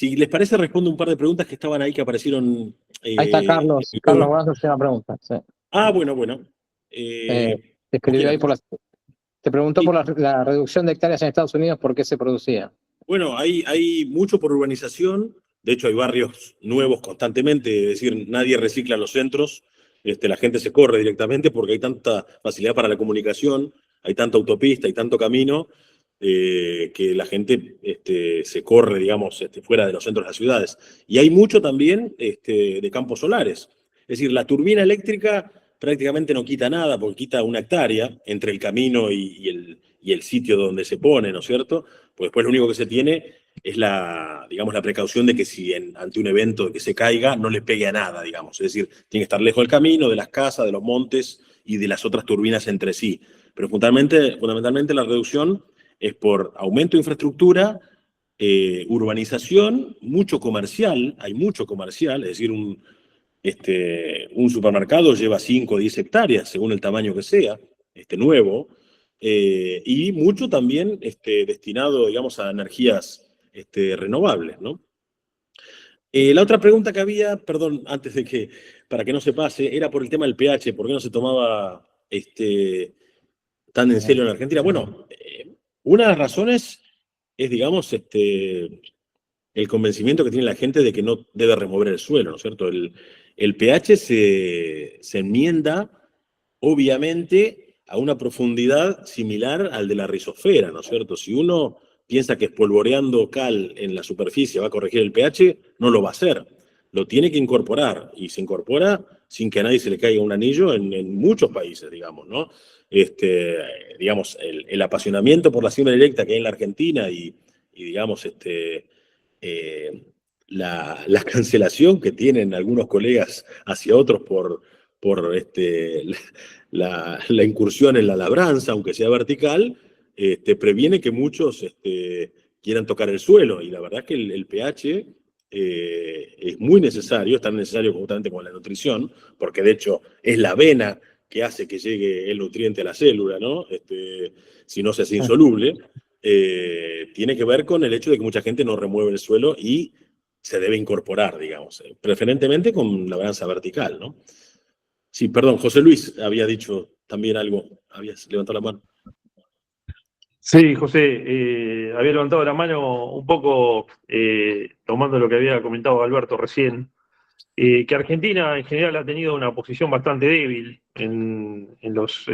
Si les parece, respondo un par de preguntas que estaban ahí que aparecieron. Ahí está Carlos. Carlos Bonazo tiene una pregunta. Sí. Bueno. Te escribió ahí te preguntó por la reducción de hectáreas en Estados Unidos, ¿por qué se producía? Bueno, hay mucho por urbanización. De hecho, hay barrios nuevos constantemente. Es decir, nadie recicla los centros. La gente se corre directamente porque hay tanta facilidad para la comunicación, hay tanta autopista, hay tanto camino, que la gente se corre, digamos, fuera de los centros de las ciudades. Y hay mucho también de campos solares. Es decir, la turbina eléctrica prácticamente no quita nada, porque quita 1 hectárea entre el camino y el sitio donde se pone, ¿no es cierto? Pues después lo único que se tiene es digamos, la precaución de que si ante un evento de que se caiga, no le pegue a nada, digamos. Es decir, tiene que estar lejos del camino, de las casas, de los montes y de las otras turbinas entre sí. Pero fundamentalmente la reducción es por aumento de infraestructura, urbanización, mucho comercial, hay mucho comercial, es decir, un supermercado lleva 5 o 10 hectáreas, según el tamaño que sea, nuevo, y mucho también destinado, digamos, a energías renovables, ¿no? La otra pregunta que había, perdón, para que no se pase, era por el tema del pH, ¿por qué no se tomaba tan en serio en Argentina? Bueno, una de las razones es, digamos, el convencimiento que tiene la gente de que no debe remover el suelo, ¿no es cierto? El pH se enmienda, obviamente, a una profundidad similar al de la rizosfera, ¿no es cierto? Si uno piensa que espolvoreando cal en la superficie va a corregir el pH, no lo va a hacer. Lo tiene que incorporar, y se incorpora sin que a nadie se le caiga un anillo en muchos países, digamos, ¿no? Digamos, el apasionamiento por la siembra directa que hay en la Argentina y digamos, la cancelación que tienen algunos colegas hacia otros por la incursión en la labranza, aunque sea vertical, previene que muchos quieran tocar el suelo. Y la verdad es que el pH es muy necesario, es tan necesario justamente como la nutrición, porque de hecho es la vena que hace que llegue el nutriente a la célula, ¿no? Si no se hace insoluble. Tiene que ver con el hecho de que mucha gente no remueve el suelo y se debe incorporar, digamos, preferentemente con labranza vertical, ¿no? Sí, perdón, José Luis había dicho también algo, habías levantado la mano. Sí, José, había levantado la mano un poco tomando lo que había comentado Alberto recién, que Argentina en general ha tenido una posición bastante débil en los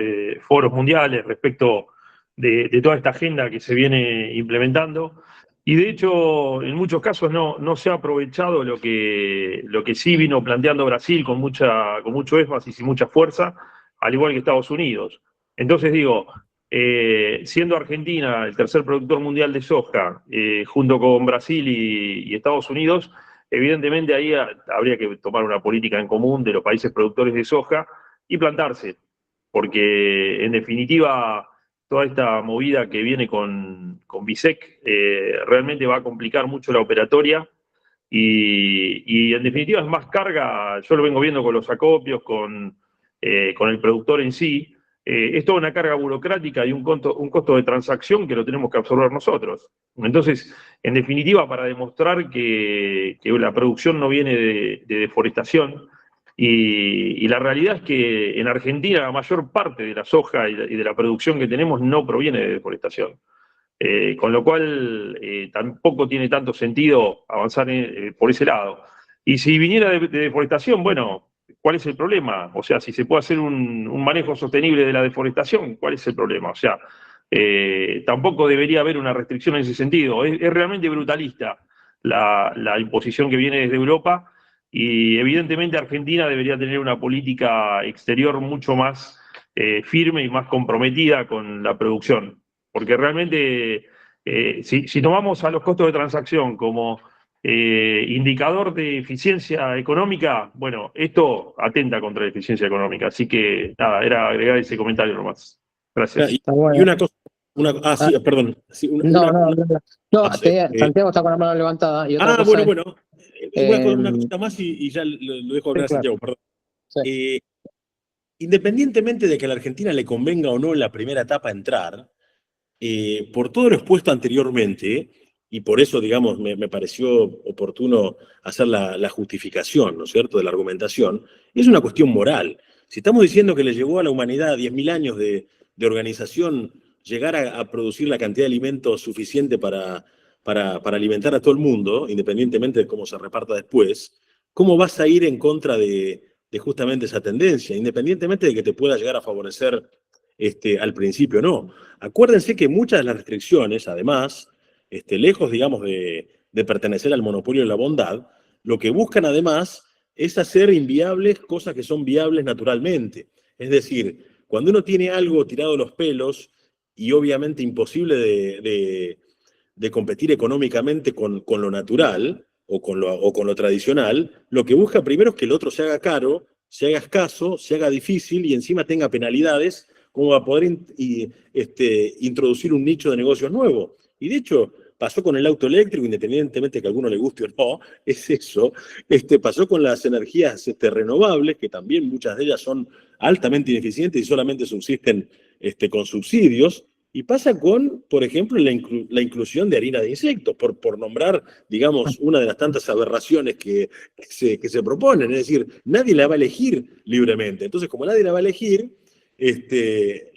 foros mundiales respecto de toda esta agenda que se viene implementando. Y de hecho, en muchos casos no se ha aprovechado lo que sí vino planteando Brasil con mucho énfasis y mucha fuerza, al igual que Estados Unidos. Entonces digo, siendo Argentina el tercer productor mundial de soja, junto con Brasil y Estados Unidos, evidentemente ahí habría que tomar una política en común de los países productores de soja y plantarse, porque en definitiva toda esta movida que viene con BISEC realmente va a complicar mucho la operatoria y en definitiva es más carga, yo lo vengo viendo con los acopios, con el productor en sí, es toda una carga burocrática y un costo de transacción que lo tenemos que absorber nosotros. Entonces, en definitiva, para demostrar que la producción no viene de deforestación, y la realidad es que en Argentina la mayor parte de la soja y de la producción que tenemos no proviene de deforestación. Con lo cual tampoco tiene tanto sentido avanzar por ese lado. Y si viniera de deforestación, bueno, ¿cuál es el problema? O sea, si se puede hacer un manejo sostenible de la deforestación, ¿cuál es el problema? O sea, tampoco debería haber una restricción en ese sentido. Es realmente brutalista la imposición que viene desde Europa y evidentemente Argentina debería tener una política exterior mucho más firme y más comprometida con la producción. Porque realmente, si tomamos a los costos de transacción como indicador de eficiencia económica, bueno, esto atenta contra la eficiencia económica. Así que, nada, era agregar ese comentario nomás. Gracias. Y una cosa, sí, perdón. Sí, Santiago está con la mano levantada. Y otra cosa bueno. Una cosita más y ya lo dejo hablar a Santiago, perdón. Sí. Independientemente de que a la Argentina le convenga o no en la primera etapa entrar, por todo lo expuesto anteriormente, y por eso, digamos, me pareció oportuno hacer la justificación, ¿no es cierto?, de la argumentación, es una cuestión moral. Si estamos diciendo que le llevó a la humanidad 10.000 años de organización llegar a producir la cantidad de alimentos suficiente para alimentar a todo el mundo, independientemente de cómo se reparta después, ¿cómo vas a ir en contra de justamente esa tendencia, independientemente de que te pueda llegar a favorecer al principio o no? Acuérdense que muchas de las restricciones, además, lejos, digamos, de pertenecer al monopolio de la bondad, lo que buscan además es hacer inviables cosas que son viables naturalmente. Es decir, cuando uno tiene algo tirado de los pelos y obviamente imposible de competir económicamente con lo natural o con lo tradicional, lo que busca primero es que el otro se haga caro, se haga escaso, se haga difícil y encima tenga penalidades como para poder introducir un nicho de negocios nuevo. Y de hecho, pasó con el auto eléctrico, independientemente de que a alguno le guste o no, es eso. Pasó con las energías renovables, que también muchas de ellas son altamente ineficientes y solamente subsisten con subsidios. Y pasa con, por ejemplo, la inclusión de harina de insectos, por nombrar, digamos, una de las tantas aberraciones que se proponen. Es decir, nadie la va a elegir libremente. Entonces, como nadie la va a elegir,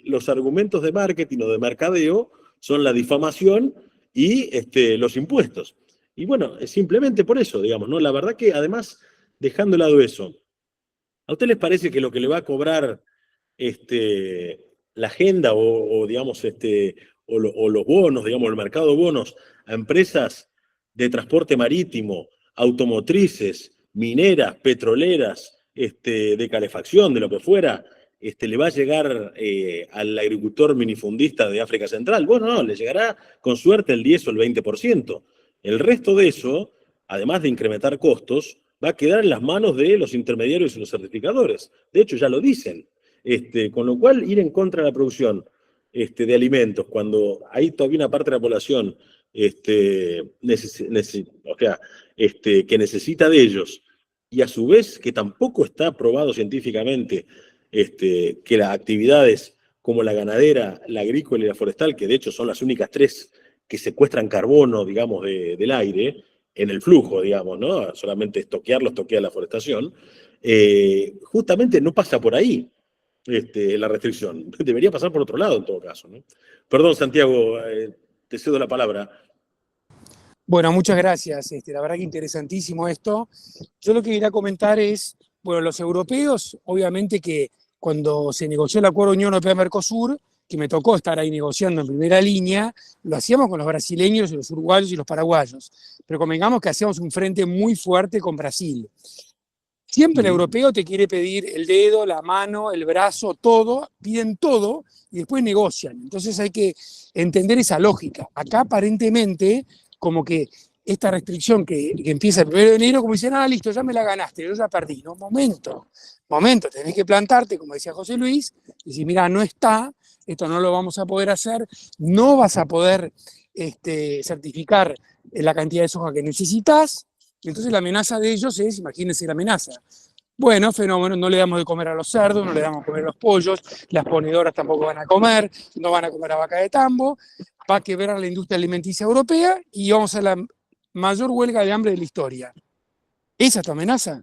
los argumentos de marketing o de mercadeo son la difamación y los impuestos. Y bueno, es simplemente por eso, digamos, ¿no? La verdad que además, dejando de lado eso, ¿a usted les parece que lo que le va a cobrar la agenda o digamos, o los bonos, digamos, el mercado de bonos a empresas de transporte marítimo, automotrices, mineras, petroleras, de calefacción, de lo que fuera, le va a llegar al agricultor minifundista de África Central? Bueno, no, le llegará con suerte el 10 o el 20%. El resto de eso, además de incrementar costos, va a quedar en las manos de los intermediarios y los certificadores. De hecho, ya lo dicen. Con lo cual, ir en contra de la producción de alimentos, cuando hay todavía una parte de la población que necesita de ellos, y a su vez que tampoco está probado científicamente que las actividades como la ganadera, la agrícola y la forestal, que de hecho son las únicas tres que secuestran carbono, digamos, del aire, en el flujo, digamos, ¿no? Solamente estoquea la forestación, justamente no pasa por ahí la restricción. Debería pasar por otro lado en todo caso, ¿no? Perdón, Santiago, te cedo la palabra. Bueno, muchas gracias. La verdad que interesantísimo esto. Yo lo que quería comentar es, bueno, los europeos, obviamente que cuando se negoció el acuerdo Unión Europea-Mercosur, que me tocó estar ahí negociando en primera línea, lo hacíamos con los brasileños y los uruguayos y los paraguayos, pero convengamos que hacíamos un frente muy fuerte con Brasil. Siempre el europeo te quiere pedir el dedo, la mano, el brazo, todo, piden todo y después negocian. Entonces hay que entender esa lógica. Acá aparentemente, como que esta restricción que empieza el 1 de enero, como dicen, listo, ya me la ganaste, yo ya perdí. No, momento, tenés que plantarte, como decía José Luis, y decir, mira, no está, esto no lo vamos a poder hacer, no vas a poder certificar la cantidad de soja que necesitas. Entonces la amenaza de ellos es, imagínense la amenaza. Bueno, fenómeno, no le damos de comer a los cerdos, no le damos de comer a los pollos, las ponedoras tampoco van a comer, no van a comer a vaca de tambo, va a quebrar la industria alimenticia europea y vamos a la mayor huelga de hambre de la historia. ¿Esa es tu amenaza?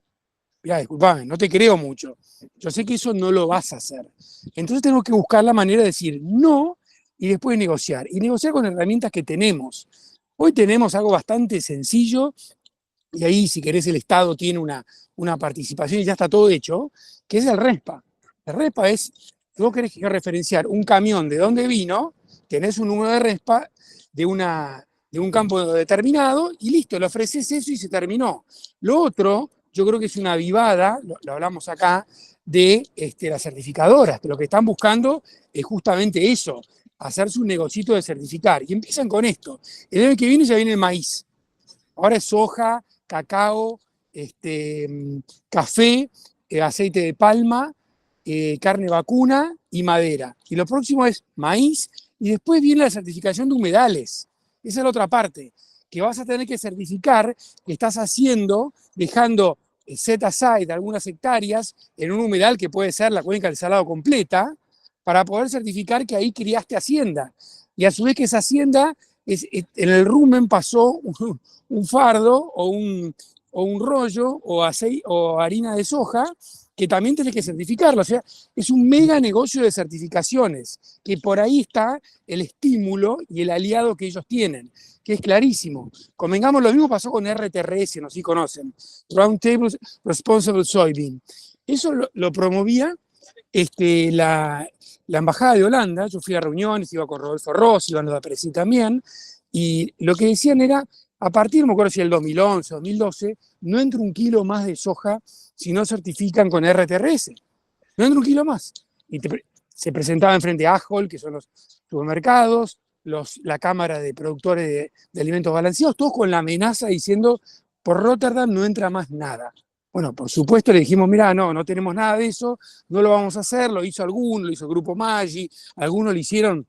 Mirá, disculpame, no te creo mucho. Yo sé que eso no lo vas a hacer. Entonces tenemos que buscar la manera de decir no y después negociar. Y negociar con herramientas que tenemos. Hoy tenemos algo bastante sencillo, y ahí, si querés, el Estado tiene una participación y ya está todo hecho, que es el RESPA. El RESPA es, si vos querés referenciar un camión de dónde vino, tenés un número de RESPA de un campo determinado y listo, le ofreces eso y se terminó. Lo otro, yo creo que es una avivada, lo hablamos acá, de las certificadoras, que lo que están buscando es justamente eso, hacerse un negocito de certificar. Y empiezan con esto. El año que viene ya viene el maíz. Ahora es soja, cacao, café, aceite de palma, carne vacuna y madera. Y lo próximo es maíz y después viene la certificación de humedales. Esa es la otra parte, que vas a tener que certificar que estás haciendo, dejando set aside algunas hectáreas en un humedal que puede ser la cuenca del Salado completa, para poder certificar que ahí criaste hacienda. Y a su vez que esa hacienda en el rumen pasó un fardo o un rollo o aceite o harina de soja que también tenés que certificarlo. O sea, es un mega negocio de certificaciones, que por ahí está el estímulo y el aliado que ellos tienen, que es clarísimo. Convengamos, lo mismo pasó con RTRS, no sé si conocen, Roundtable Responsible Soybean. Eso lo promovía la embajada de Holanda. Yo fui a reuniones, iba con Rodolfo Ross, iban los de Aparecí también, y lo que decían era, a partir, no me acuerdo si el 2011, 2012, no entra un kilo más de soja si no certifican con RTRS. No entra un kilo más. Y se presentaba enfrente a AHOL, que son los supermercados, la Cámara de Productores de Alimentos Balanceados, todos con la amenaza diciendo, por Rotterdam no entra más nada. Bueno, por supuesto le dijimos, mira, no tenemos nada de eso, no lo vamos a hacer, lo hizo alguno, lo hizo el Grupo Maggi, algunos lo hicieron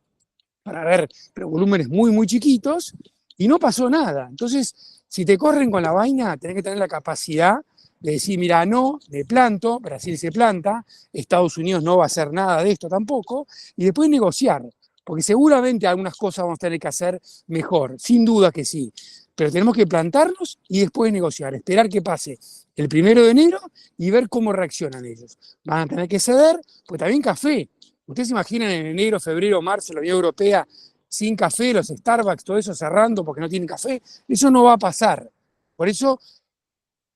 para ver, pero volúmenes muy, muy chiquitos, y no pasó nada. Entonces, si te corren con la vaina, tenés que tener la capacidad de decir, mira, no, me planto, Brasil se planta, Estados Unidos no va a hacer nada de esto tampoco, y después negociar, porque seguramente algunas cosas vamos a tener que hacer mejor, sin duda que sí, pero tenemos que plantarnos y después negociar, esperar que pase el 1 de enero y ver cómo reaccionan ellos. Van a tener que ceder, pues también café. ¿Ustedes se imaginan en enero, febrero, marzo, la Unión Europea sin café, los Starbucks, todo eso cerrando porque no tienen café? Eso no va a pasar. Por eso,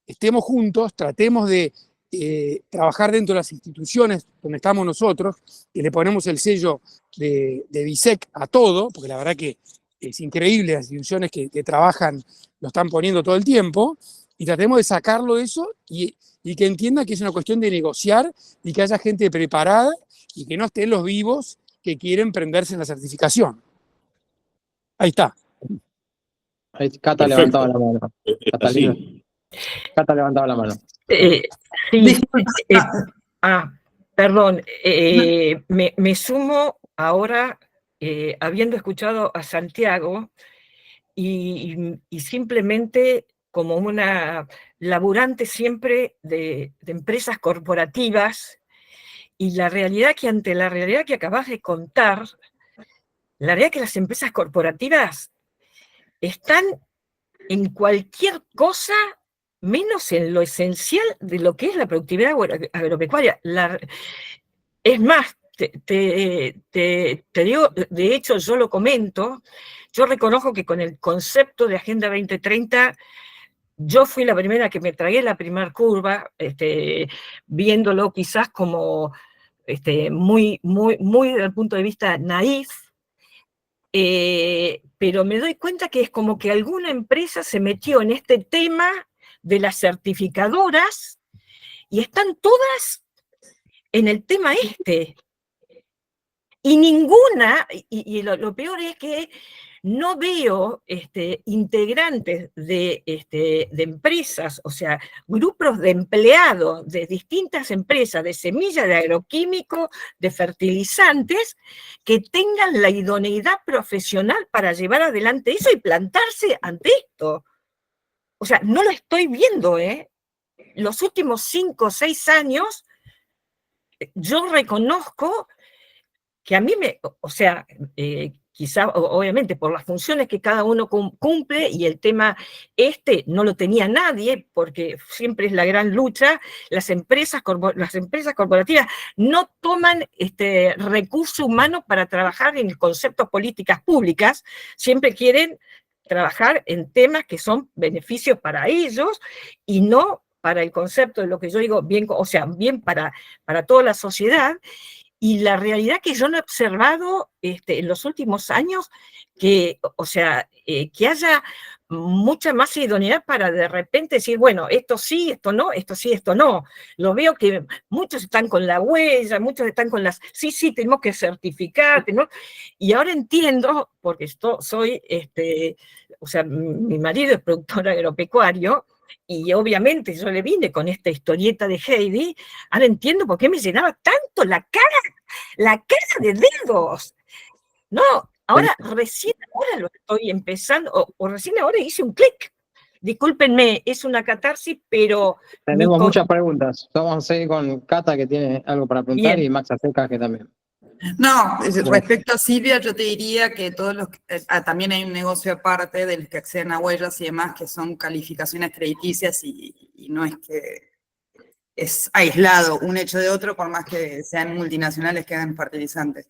estemos juntos, tratemos de trabajar dentro de las instituciones donde estamos nosotros, que le ponemos el sello de BISEC a todo, porque la verdad que es increíble, las instituciones que trabajan lo están poniendo todo el tiempo, y tratemos de sacarlo de eso y que entienda que es una cuestión de negociar y que haya gente preparada y que no estén los vivos que quieren prenderse en la certificación. Ahí está. Ahí Cata Perfecto. levantaba la mano. Así. Cata levantaba la mano. Sí, perdón, me sumo ahora, habiendo escuchado a Santiago, y simplemente como una laburante siempre de empresas corporativas, y la realidad que ante la realidad que acabas de contar, la realidad es que las empresas corporativas están en cualquier cosa menos en lo esencial de lo que es la productividad agropecuaria. Es más, te digo, de hecho yo lo comento, yo reconozco que con el concepto de Agenda 2030, yo fui la primera que me tragué la primera curva, viéndolo quizás como muy desde el punto de vista naif, pero me doy cuenta que es como que alguna empresa se metió en este tema de las certificadoras y están todas en el tema y ninguna, y lo peor es que no veo integrantes de empresas, o sea, grupos de empleados de distintas empresas, de semillas, de agroquímicos, de fertilizantes, que tengan la idoneidad profesional para llevar adelante eso y plantarse ante esto. O sea, no lo estoy viendo, Los últimos 5 o 6 años, yo reconozco que a mí quizá, obviamente, por las funciones que cada uno cumple, y el tema no lo tenía nadie, porque siempre es la gran lucha, las empresas corporativas no toman recurso humano para trabajar en conceptos políticas públicas, siempre quieren trabajar en temas que son beneficios para ellos y no para el concepto de lo que yo digo, bien para toda la sociedad. Y la realidad que yo no he observado en los últimos años que haya mucha más idoneidad para de repente decir, bueno, esto sí, esto no, esto sí, esto no. Lo veo que muchos están con la huella, muchos están con sí, tenemos que certificar, y ahora entiendo, porque mi marido es productor agropecuario, y obviamente yo le vine con esta historieta de Heidi, ahora entiendo por qué me llenaba tanto la cara de dedos. No, recién ahora lo estoy empezando, o recién ahora hice un clic. Discúlpenme, es una catarsis, pero... Tenemos muchas preguntas. Vamos a seguir con Cata, que tiene algo para preguntar, Bien. y Max Aseca, que también. No, respecto a Silvia, yo te diría que todos los también hay un negocio aparte de los que acceden a huellas y demás, que son calificaciones crediticias y no es que es aislado un hecho de otro, por más que sean multinacionales que hagan fertilizantes.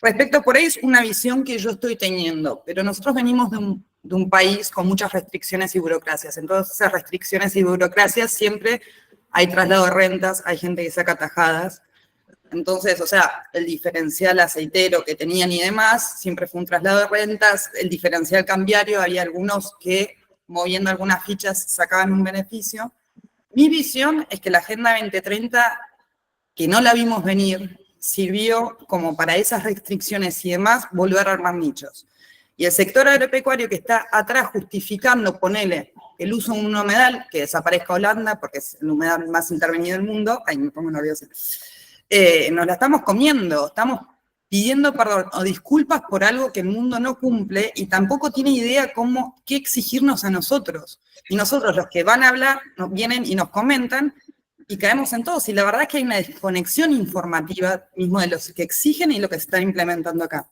Respecto por ahí es una visión que yo estoy teniendo, pero nosotros venimos de un país con muchas restricciones y burocracias. Entonces, esas restricciones y burocracias siempre hay traslado de rentas, hay gente que saca tajadas. Entonces, o sea, el diferencial aceitero que tenían y demás, siempre fue un traslado de rentas, el diferencial cambiario, había algunos que moviendo algunas fichas sacaban un beneficio. Mi visión es que la Agenda 2030, que no la vimos venir, sirvió como para esas restricciones y demás, volver a armar nichos. Y el sector agropecuario que está atrás justificando, ponele, el uso de un humedal, que desaparezca Holanda, porque es el humedal más intervenido del mundo, ay, me pongo nerviosa, nos la estamos comiendo, estamos pidiendo perdón o disculpas por algo que el mundo no cumple y tampoco tiene idea qué exigirnos a nosotros. Y nosotros, los que van a hablar, nos vienen y nos comentan y caemos en todos. Y la verdad es que hay una desconexión informativa mismo de los que exigen y lo que se está implementando acá.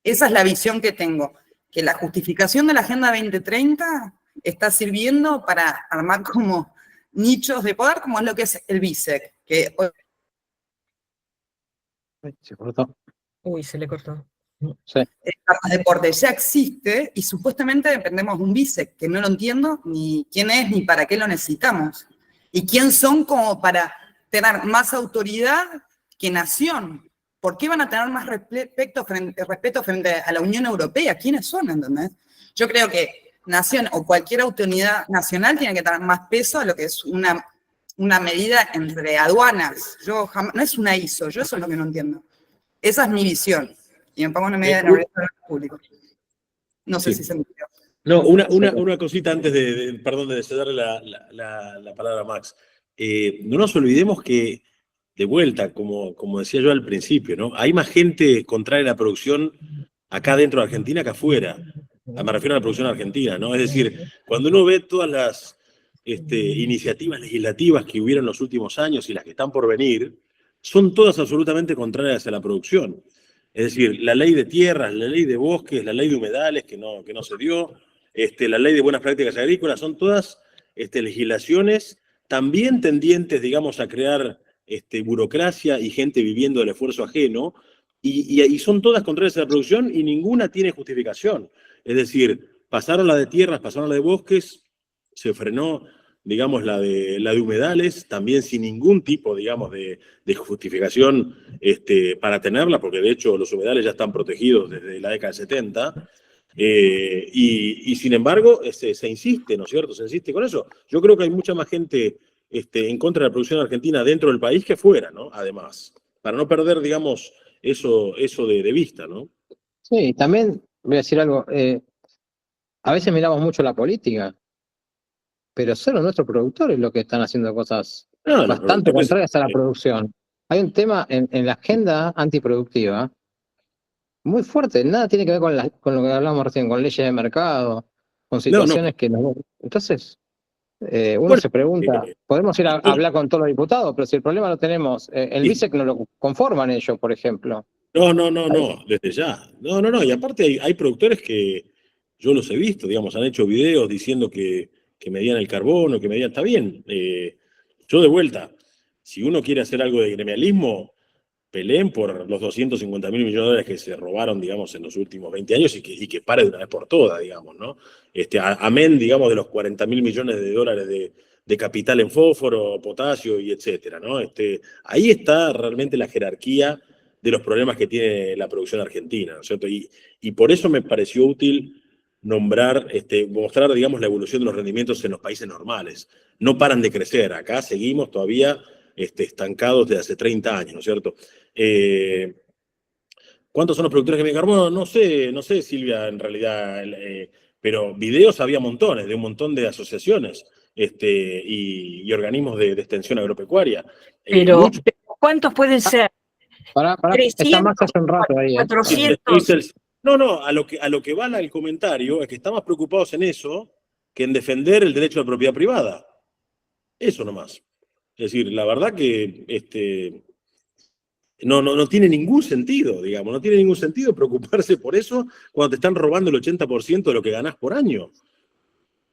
Esa es la visión que tengo, que la justificación de la Agenda 2030 está sirviendo para armar como nichos de poder, como es lo que es el BISEC, que Se cortó. Uy, se le cortó. Sí. el deporte ya existe y supuestamente dependemos de un BISEC, que no lo entiendo ni quién es ni para qué lo necesitamos. Y quién son como para tener más autoridad que nación. ¿Por qué van a tener más respeto frente a la Unión Europea? ¿Quiénes son? ¿Entendés? Yo creo que nación o cualquier autoridad nacional tiene que tener más peso a lo que es una medida entre aduanas. No es una ISO, yo eso es lo que no entiendo. Esa es mi visión. Y me pongo una medida de negociación público. No sé si se entendió. No, una cosita antes perdón, de cederle la palabra a Max. No nos olvidemos que, de vuelta, como decía yo al principio, ¿no? Hay más gente contraria a la producción acá dentro de Argentina que afuera. Me refiero a la producción argentina, ¿no? Es decir, cuando uno ve todas las iniciativas legislativas que hubieron en los últimos años y las que están por venir, son todas absolutamente contrarias a la producción. Es decir, la ley de tierras, la ley de bosques, la ley de humedales que no se dio, la ley de buenas prácticas agrícolas, son todas legislaciones también tendientes, digamos, a crear burocracia y gente viviendo del esfuerzo ajeno, y son todas contrarias a la producción y ninguna tiene justificación. Es decir, pasaron la de tierras, pasaron la de bosques, se frenó, digamos, la de humedales, también sin ningún tipo, digamos, de justificación para tenerla, porque de hecho los humedales ya están protegidos desde la década del 70, y sin embargo se insiste, ¿no es cierto? Se insiste con eso. Yo creo que hay mucha más gente en contra de la producción argentina dentro del país que fuera, ¿no? Además, para no perder, digamos, eso de vista, ¿no? Sí, también voy a decir algo. A veces miramos mucho la política, pero son los nuestros productores los que están haciendo cosas bastante contrarias a la producción. Hay un tema en la agenda antiproductiva muy fuerte, nada tiene que ver con lo que hablábamos recién, con leyes de mercado, con situaciones que no. Entonces, uno se pregunta, podemos ir a hablar con todos los diputados, pero si el problema lo tenemos, el BISEC no lo conforman ellos, por ejemplo. No, desde ya. No, y aparte hay productores que yo los he visto, digamos, han hecho videos diciendo que medían el carbono, que medían, está bien. Yo de vuelta, si uno quiere hacer algo de gremialismo, peleen por los 250.000 millones de dólares que se robaron, digamos, en los últimos 20 años y que pare de una vez por todas, digamos, ¿no? Amén, digamos, de los 40.000 millones de dólares de capital en fósforo, potasio y etcétera, ¿no? Ahí está realmente la jerarquía de los problemas que tiene la producción argentina, ¿no es cierto? Y por eso me pareció útil mostrar, digamos, la evolución de los rendimientos en los países normales. No paran de crecer, acá seguimos todavía estancados desde hace 30 años, ¿no es cierto? ¿Cuántos son los productores que miden carbono? No sé, Silvia, en realidad, pero videos había montones, de un montón de asociaciones y organismos de extensión agropecuaria. Pero, ¿cuántos pueden ser? Pará, 300, está más hace un rato ahí. 400. No, a lo que va el comentario es que estamos preocupados en eso que en defender el derecho a la propiedad privada. Eso nomás. Es decir, la verdad que no tiene ningún sentido, digamos, no tiene ningún sentido preocuparse por eso cuando te están robando el 80% de lo que ganás por año.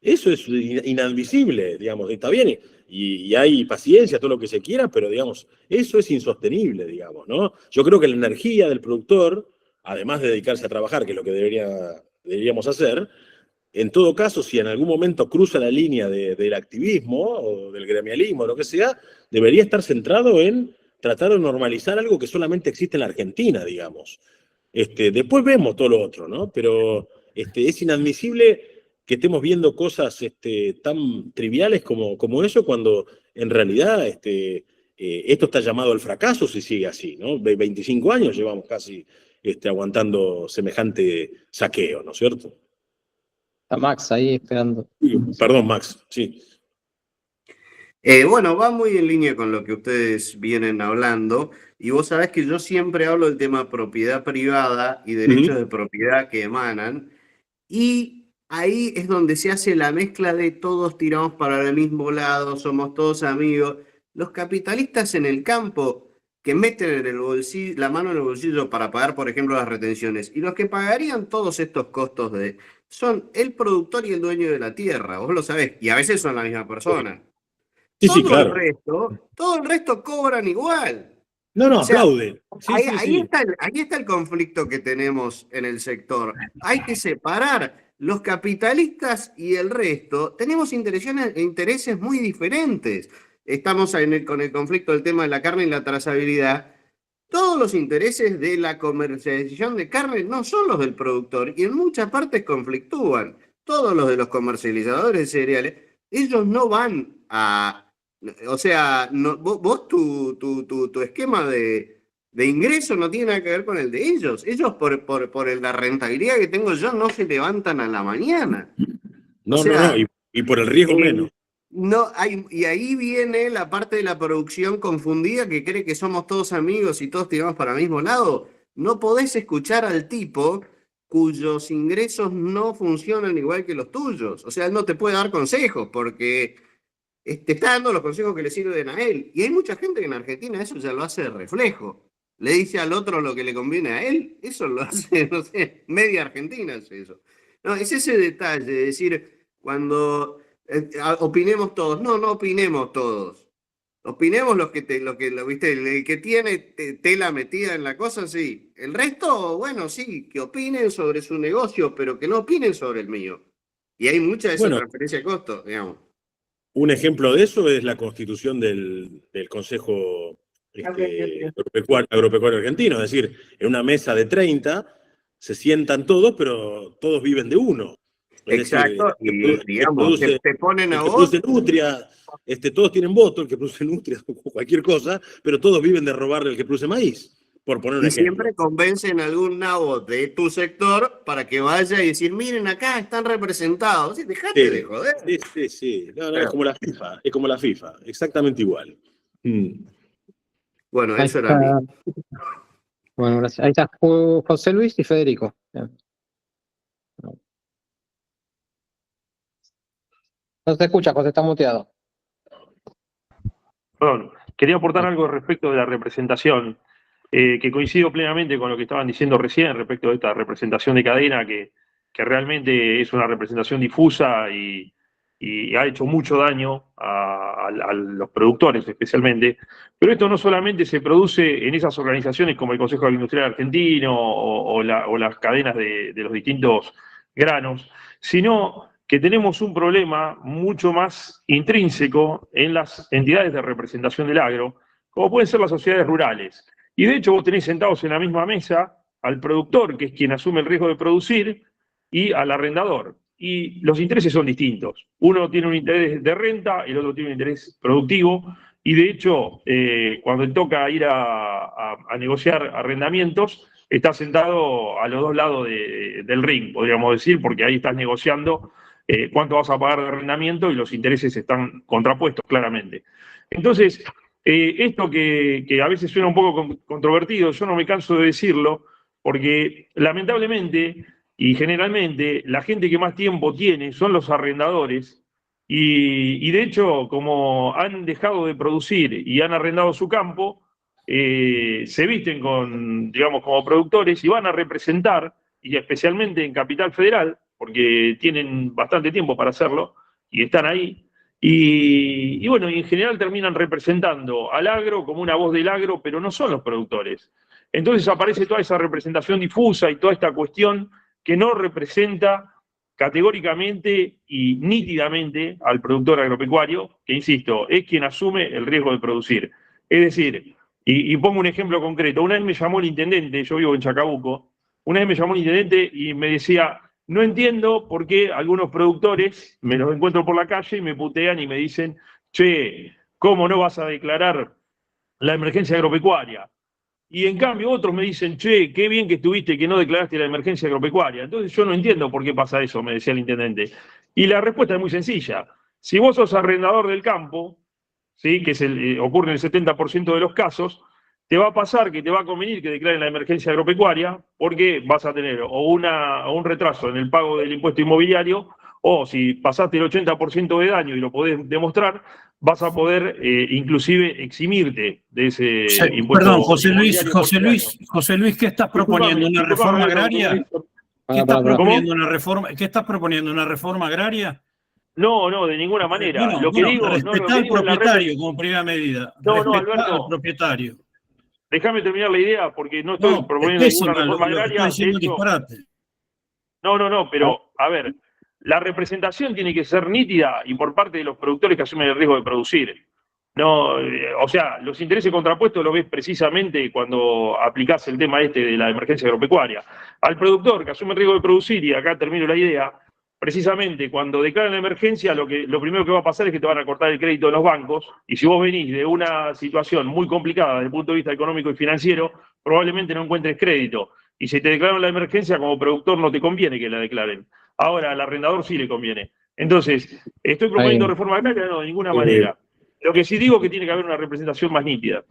Eso es inadmisible, digamos, está bien, y hay paciencia, todo lo que se quiera, pero, digamos, eso es insostenible, digamos, ¿no? Yo creo que la energía del productor, además de dedicarse a trabajar, que es lo que deberíamos hacer, en todo caso, si en algún momento cruza la línea del activismo o del gremialismo, o lo que sea, debería estar centrado en tratar de normalizar algo que solamente existe en la Argentina, digamos. Después vemos todo lo otro, ¿no? Pero es inadmisible que estemos viendo cosas tan triviales como eso, cuando en realidad esto está llamado al fracaso si sigue así, ¿no? 25 años llevamos casi aguantando semejante saqueo, ¿no es cierto? Está Max ahí esperando. Perdón, Max, sí. Bueno, va muy en línea con lo que ustedes vienen hablando, y vos sabés que yo siempre hablo del tema propiedad privada y derechos de propiedad que emanan, y ahí es donde se hace la mezcla de todos tiramos para el mismo lado, somos todos amigos. Los capitalistas en el campo que meten en el bolsillo, la mano en el bolsillo para pagar, por ejemplo, las retenciones, y los que pagarían todos estos costos son el productor y el dueño de la tierra, vos lo sabés, y a veces son la misma persona. Sí, sí, claro. Todo el resto cobran igual. No, O sea, aplauden. Sí, ahí está el conflicto que tenemos en el sector. Hay que separar los capitalistas y el resto. Tenemos intereses muy diferentes. Estamos con el conflicto del tema de la carne y la trazabilidad. Todos los intereses de la comercialización de carne no son los del productor y en muchas partes conflictúan. Todos los de los comercializadores de cereales, ellos no van a... O sea, vos tu esquema de ingreso no tiene nada que ver con el de ellos. Ellos por la rentabilidad que tengo yo no se levantan a la mañana. No, y por el riesgo menos. Y ahí viene la parte de la producción confundida que cree que somos todos amigos y todos tiramos para el mismo lado. No podés escuchar al tipo cuyos ingresos no funcionan igual que los tuyos. O sea, él no te puede dar consejos porque te está dando los consejos que le sirven a él. Y hay mucha gente que en Argentina eso ya lo hace de reflejo. Le dice al otro lo que le conviene a él. Eso lo hace, no sé, media Argentina hace eso. No, es ese detalle de decir, cuando opinemos todos. No opinemos todos. Opinemos ¿viste? El que tiene tela metida en la cosa, sí. El resto, bueno, sí, que opinen sobre su negocio, pero que no opinen sobre el mío. Y hay mucha de esa transferencia de costos, digamos. Un ejemplo de eso es la constitución del Consejo Agropecuario Argentino. Es decir, en una mesa de 30 se sientan todos, pero todos viven de uno. Exacto, y digamos, te ponen a vos. El que produce nutria, todos tienen voto, el que produce nutria o cualquier cosa, pero todos viven de robarle al que produce maíz. Por poner un ejemplo. Siempre convencen a algún nabo de tu sector para que vaya y decir, miren, acá están representados. Dejate de joder. Sí. No, es como la FIFA. Es como la FIFA. Exactamente igual. Bueno, eso era mí. Bueno, gracias. Ahí está José Luis y Federico. No se escucha, José, está muteado. Perdón, quería aportar algo respecto de la representación. Que coincido plenamente con lo que estaban diciendo recién respecto de esta representación de cadena, que realmente es una representación difusa y ha hecho mucho daño a los productores especialmente. Pero esto no solamente se produce en esas organizaciones como el Consejo Agroindustrial Argentino o las cadenas de los distintos granos, sino que tenemos un problema mucho más intrínseco en las entidades de representación del agro, como pueden ser las sociedades rurales. Y de hecho vos tenés sentados en la misma mesa al productor, que es quien asume el riesgo de producir, y al arrendador. Y los intereses son distintos. Uno tiene un interés de renta, el otro tiene un interés productivo, y de hecho, cuando toca ir a negociar arrendamientos, estás sentado a los dos lados del ring, podríamos decir, porque ahí estás negociando cuánto vas a pagar de arrendamiento y los intereses están contrapuestos claramente. Entonces, esto que a veces suena un poco controvertido, yo no me canso de decirlo, porque lamentablemente y generalmente la gente que más tiempo tiene son los arrendadores, y de hecho, como han dejado de producir y han arrendado su campo, se visten digamos, como productores y van a representar, y especialmente en Capital Federal, porque tienen bastante tiempo para hacerlo y están ahí. Y bueno, y en general terminan representando al agro como una voz del agro, pero no son los productores. Entonces aparece toda esa representación difusa y toda esta cuestión que no representa categóricamente y nítidamente al productor agropecuario, que insisto, es quien asume el riesgo de producir. Es decir, y pongo un ejemplo concreto, una vez me llamó el intendente, yo vivo en Chacabuco, una vez me llamó el intendente y me decía, no entiendo por qué algunos productores me los encuentro por la calle y me putean y me dicen, che, ¿cómo no vas a declarar la emergencia agropecuaria? Y en cambio otros me dicen, che, qué bien que estuviste que no declaraste la emergencia agropecuaria. Entonces yo no entiendo por qué pasa eso, me decía el intendente. Y la respuesta es muy sencilla. Si vos sos arrendador del campo, ¿sí? Que ocurre en el 70% de los casos, te va a pasar que te va a convenir que declaren la emergencia agropecuaria porque vas a tener o un retraso en el pago del impuesto inmobiliario, o si pasaste el 80% de daño y lo podés demostrar, vas a poder inclusive eximirte de ese impuesto. Perdón, José Luis, ¿qué estás proponiendo? ¿Una reforma agraria? ¿Qué estás proponiendo? ¿Una reforma agraria? No, de ninguna manera. Bueno, lo que digo, respetar al propietario como primera medida. No, respetar Alberto, al propietario. Déjame terminar la idea porque no estoy proponiendo ninguna reforma agraria. No, pero a ver, la representación tiene que ser nítida y por parte de los productores que asumen el riesgo de producir. No, o sea, los intereses contrapuestos los ves precisamente cuando aplicás el tema de la emergencia agropecuaria. Al productor que asume el riesgo de producir, y acá termino la idea, precisamente cuando declaran la emergencia, lo primero que va a pasar es que te van a cortar el crédito de los bancos, y si vos venís de una situación muy complicada desde el punto de vista económico y financiero, probablemente no encuentres crédito. Y si te declaran la emergencia, como productor no te conviene que la declaren. Ahora, al arrendador sí le conviene. Entonces, ¿estoy proponiendo reforma agraria? No, de ninguna manera. Lo que sí digo es que tiene que haber una representación más nítida.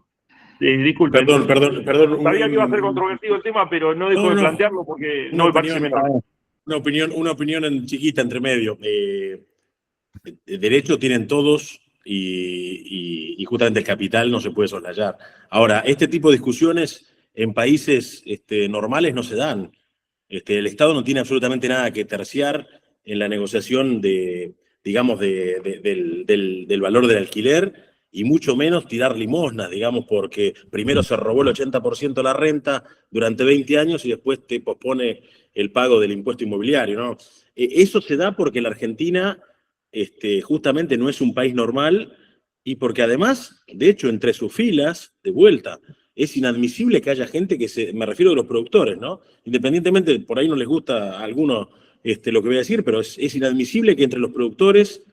Disculpe. Perdón. Sabía que iba a ser controvertido el tema, pero no dejo de plantearlo porque no me parece menor. Una opinión chiquita entre medio. Derecho tienen todos y justamente el capital no se puede soslayar. Ahora, este tipo de discusiones en países normales no se dan. El Estado no tiene absolutamente nada que terciar en la negociación del valor del alquiler, y mucho menos tirar limosnas, digamos, porque primero se robó el 80% de la renta durante 20 años y después te pospone el pago del impuesto inmobiliario, ¿no? Eso se da porque la Argentina justamente no es un país normal, y porque además, de hecho, entre sus filas, de vuelta, es inadmisible que haya gente me refiero a los productores, ¿no? Independientemente, por ahí no les gusta a algunos lo que voy a decir, pero es inadmisible que entre los productores,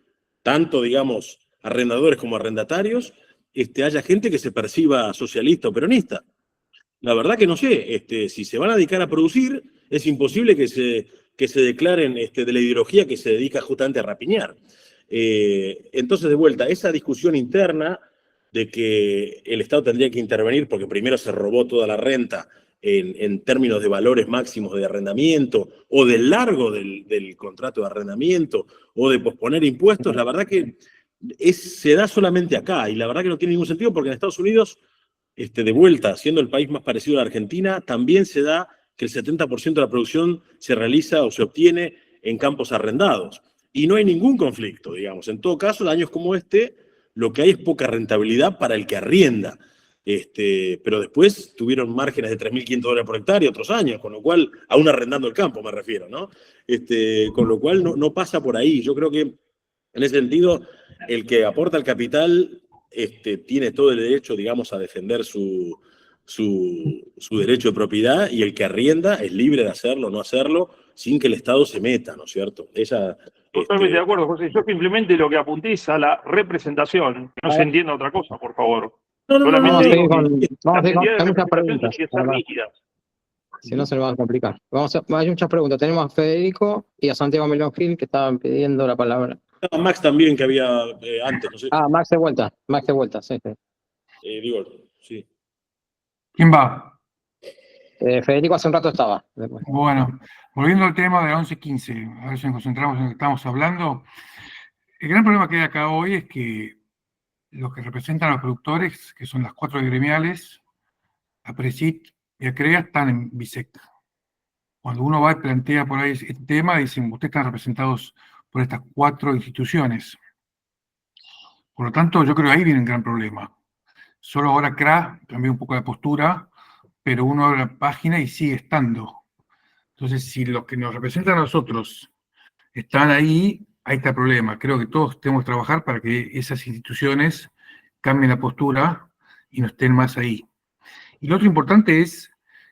tanto, digamos, arrendadores como arrendatarios, haya gente que se perciba socialista o peronista. La verdad que no sé, si se van a dedicar a producir, es imposible que se declaren de la ideología que se dedica justamente a rapiñar. Entonces, de vuelta, esa discusión interna de que el Estado tendría que intervenir porque primero se robó toda la renta en términos de valores máximos de arrendamiento, o del largo del contrato de arrendamiento, o de posponer impuestos, la verdad que se da solamente acá, y la verdad que no tiene ningún sentido, porque en Estados Unidos, de vuelta, siendo el país más parecido a la Argentina, también se da que el 70% de la producción se realiza o se obtiene en campos arrendados. Y no hay ningún conflicto, digamos. En todo caso, en años como lo que hay es poca rentabilidad para el que arrienda. Pero después tuvieron márgenes de $3.500 por hectárea otros años, con lo cual, aún arrendando el campo me refiero, ¿no? Con lo cual no pasa por ahí. Yo creo que en ese sentido, el que aporta el capital tiene todo el derecho, digamos, a defender su derecho de propiedad, y el que arrienda es libre de hacerlo o no hacerlo sin que el Estado se meta, ¿no es cierto? Totalmente de acuerdo, José. Yo simplemente lo que apunté es a la representación. No se entienda otra cosa, por favor. Vamos a seguir con muchas preguntas. Si no, se nos va a complicar. Hay muchas preguntas. Tenemos a Federico y a Santiago Melón Gil que estaban pidiendo la palabra. Max también, que había antes, no sé. Max de vuelta, sí. Sí. ¿Quién va? Federico hace un rato estaba. Bueno, volviendo al tema de 11-15, a ver si nos concentramos en lo que estamos hablando. El gran problema que hay acá hoy es que los que representan a los productores, que son las 4 gremiales, APRESIT y ACREA están en BISEC. Cuando uno va y plantea por ahí este tema, dicen, ustedes están representados por estas 4 instituciones. Por lo tanto, yo creo que ahí viene un gran problema. Solo ahora CRA cambió un poco la postura, pero uno abre la página y sigue estando. Entonces, si los que nos representan a nosotros están ahí está el problema. Creo que todos tenemos que trabajar para que esas instituciones cambien la postura y no estén más ahí. Y lo otro importante es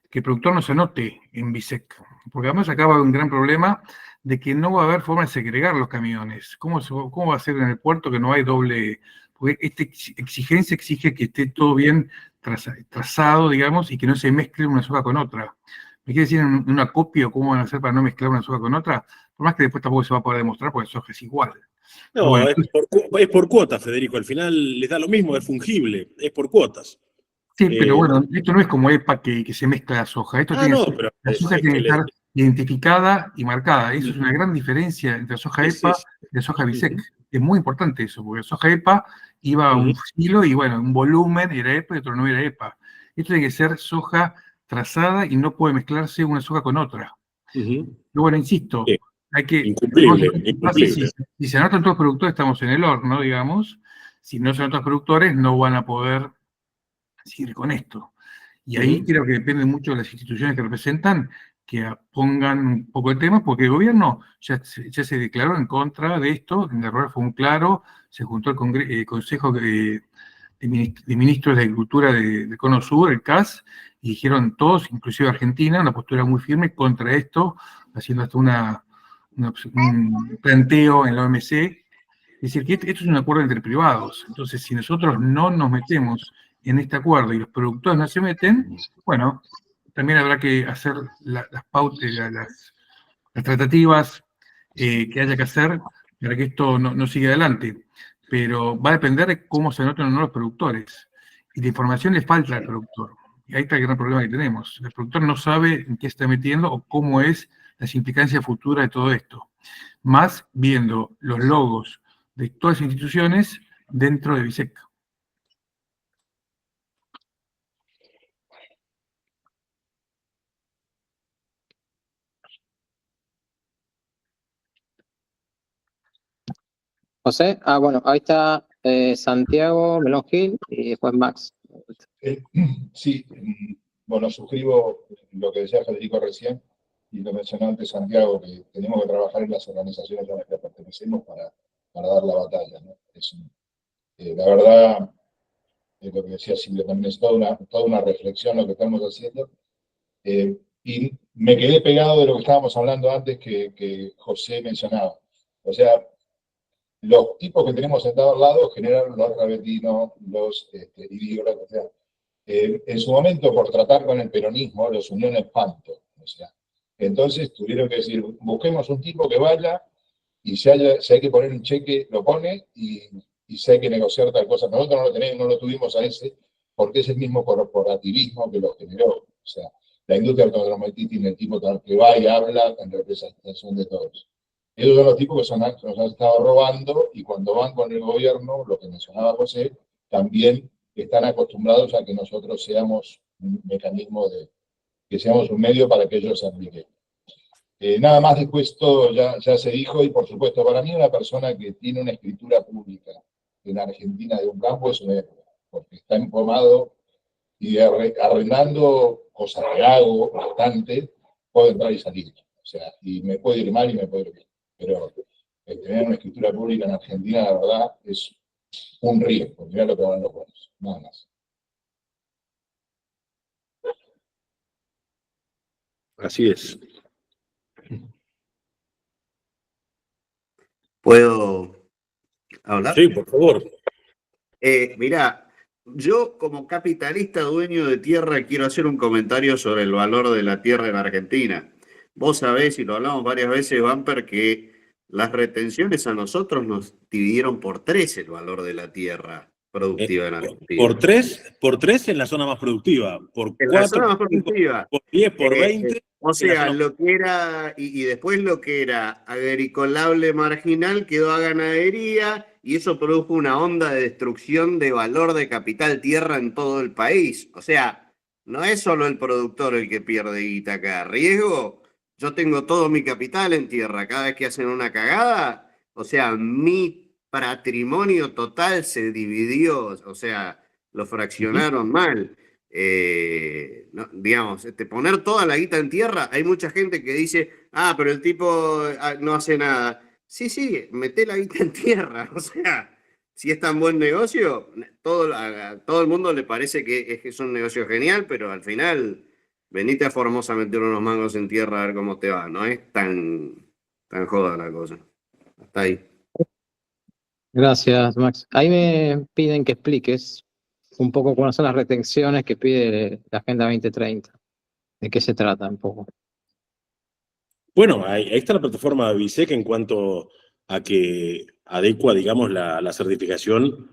que el productor no se anote en BISEC, porque además acaba un gran problema de que no va a haber forma de segregar los camiones. ¿Cómo va a ser en el puerto que no hay doble? Porque esta exigencia exige que esté todo bien trazado, digamos, y que no se mezcle una soja con otra. ¿Me quiere decir en una copia o cómo van a hacer para no mezclar una soja con otra? Por más que después tampoco se va a poder demostrar porque la soja es igual. No, bueno, es por cuotas, Federico. Al final les da lo mismo, es fungible, es por cuotas. Sí, pero bueno, esto no es como EPA que se mezcla la soja. Esto tiene pero la soja tiene que estar identificada y marcada. Eso es una gran diferencia entre soja EPA y soja BISEC. Es muy importante eso, porque soja EPA iba a un filo y bueno, un volumen era EPA y otro no era EPA. Esto tiene que ser soja trazada y no puede mezclarse una soja con otra. Pero bueno, insisto, hay que... Incumplible. Si se anotan todos los productores, estamos en el horno, digamos. Si no se anotan los productores, no van a poder seguir con esto. Y ahí creo que depende mucho de las instituciones que representan que pongan un poco el tema, porque el gobierno ya se declaró en contra de esto, el error fue muy claro, se juntó el Consejo de Ministros de Agricultura de Cono Sur, el CAS, y dijeron todos, inclusive Argentina, una postura muy firme contra esto, haciendo hasta un planteo en la OMC. Es decir, que esto es un acuerdo entre privados. Entonces, si nosotros no nos metemos en este acuerdo y los productores no se meten, bueno, también habrá que hacer las pautas, las tratativas que haya que hacer para que esto no siga adelante. Pero va a depender de cómo se anoten o no los productores. Y la información le falta al productor. Y ahí está el gran problema que tenemos. El productor no sabe en qué está metiendo o cómo es las implicancias futuras de todo esto. Más viendo los logos de todas las instituciones dentro de BISEC. José, bueno, ahí está Santiago Melón Gil y después Max. Sí, bueno, suscribo lo que decía Federico recién y lo mencionó antes Santiago, que tenemos que trabajar en las organizaciones a las que pertenecemos para dar la batalla, ¿no? La verdad, lo que decía Silvia también es toda una reflexión lo que estamos haciendo. Y me quedé pegado de lo que estábamos hablando antes que José mencionaba. O sea, los tipos que tenemos sentados al lado generaron los rabetinos, los idíotas, o sea, en su momento, por tratar con el peronismo, los unió en espanto. O sea, entonces tuvieron que decir, busquemos un tipo que vaya y si hay que poner un cheque, lo pone y si hay que negociar tal cosa. Nosotros no lo tenemos, no lo tuvimos a ese, porque es el mismo corporativismo que lo generó. O sea, la industria automotriz tiene el tipo que va y habla en representación de todos. Esos son los tipos que nos han estado robando y cuando van con el gobierno, lo que mencionaba José, también están acostumbrados a que nosotros seamos un mecanismo que seamos un medio para que ellos se apliquen. Nada más después todo ya se dijo y por supuesto para mí una persona que tiene una escritura pública en Argentina de un campo es un héroe, porque está empomado y arrendando cosas que hago bastante, puedo entrar y salir. O sea, y me puede ir mal y me puede ir bien. Pero tener una escritura pública en Argentina, la verdad, es un riesgo. Mirá lo que van los buenos, nada más. Así es. ¿Puedo hablar? Sí, por favor. Mirá, yo como capitalista dueño de tierra quiero hacer un comentario sobre el valor de la tierra en Argentina. Vos sabés, y lo hablamos varias veces, Bumper, que las retenciones a nosotros nos dividieron por 3 el valor de la tierra productiva en Argentina. Por 3 en la zona más productiva. Por 4, la zona más productiva. Por 10, por 20. O sea, lo que era, y después lo que era agricolable marginal quedó a ganadería, y eso produjo una onda de destrucción de valor de capital tierra en todo el país. O sea, no es solo el productor el que pierde guita acá. Riesgo, yo tengo todo mi capital en tierra. Cada vez que hacen una cagada, o sea, mi patrimonio total se dividió, o sea, lo fraccionaron mal. No, digamos, poner toda la guita en tierra, hay mucha gente que dice, pero el tipo no hace nada. Sí, meté la guita en tierra, o sea, si es tan buen negocio, a todo el mundo le parece que es un negocio genial, pero al final, venite a Formosa a meter unos mangos en tierra a ver cómo te va, no es tan joda la cosa. Hasta ahí. Gracias, Max. Ahí me piden que expliques un poco cuáles son las retenciones que pide la Agenda 2030. ¿De qué se trata un poco? Bueno, ahí está la plataforma BISEC en cuanto a que adecua, digamos, la certificación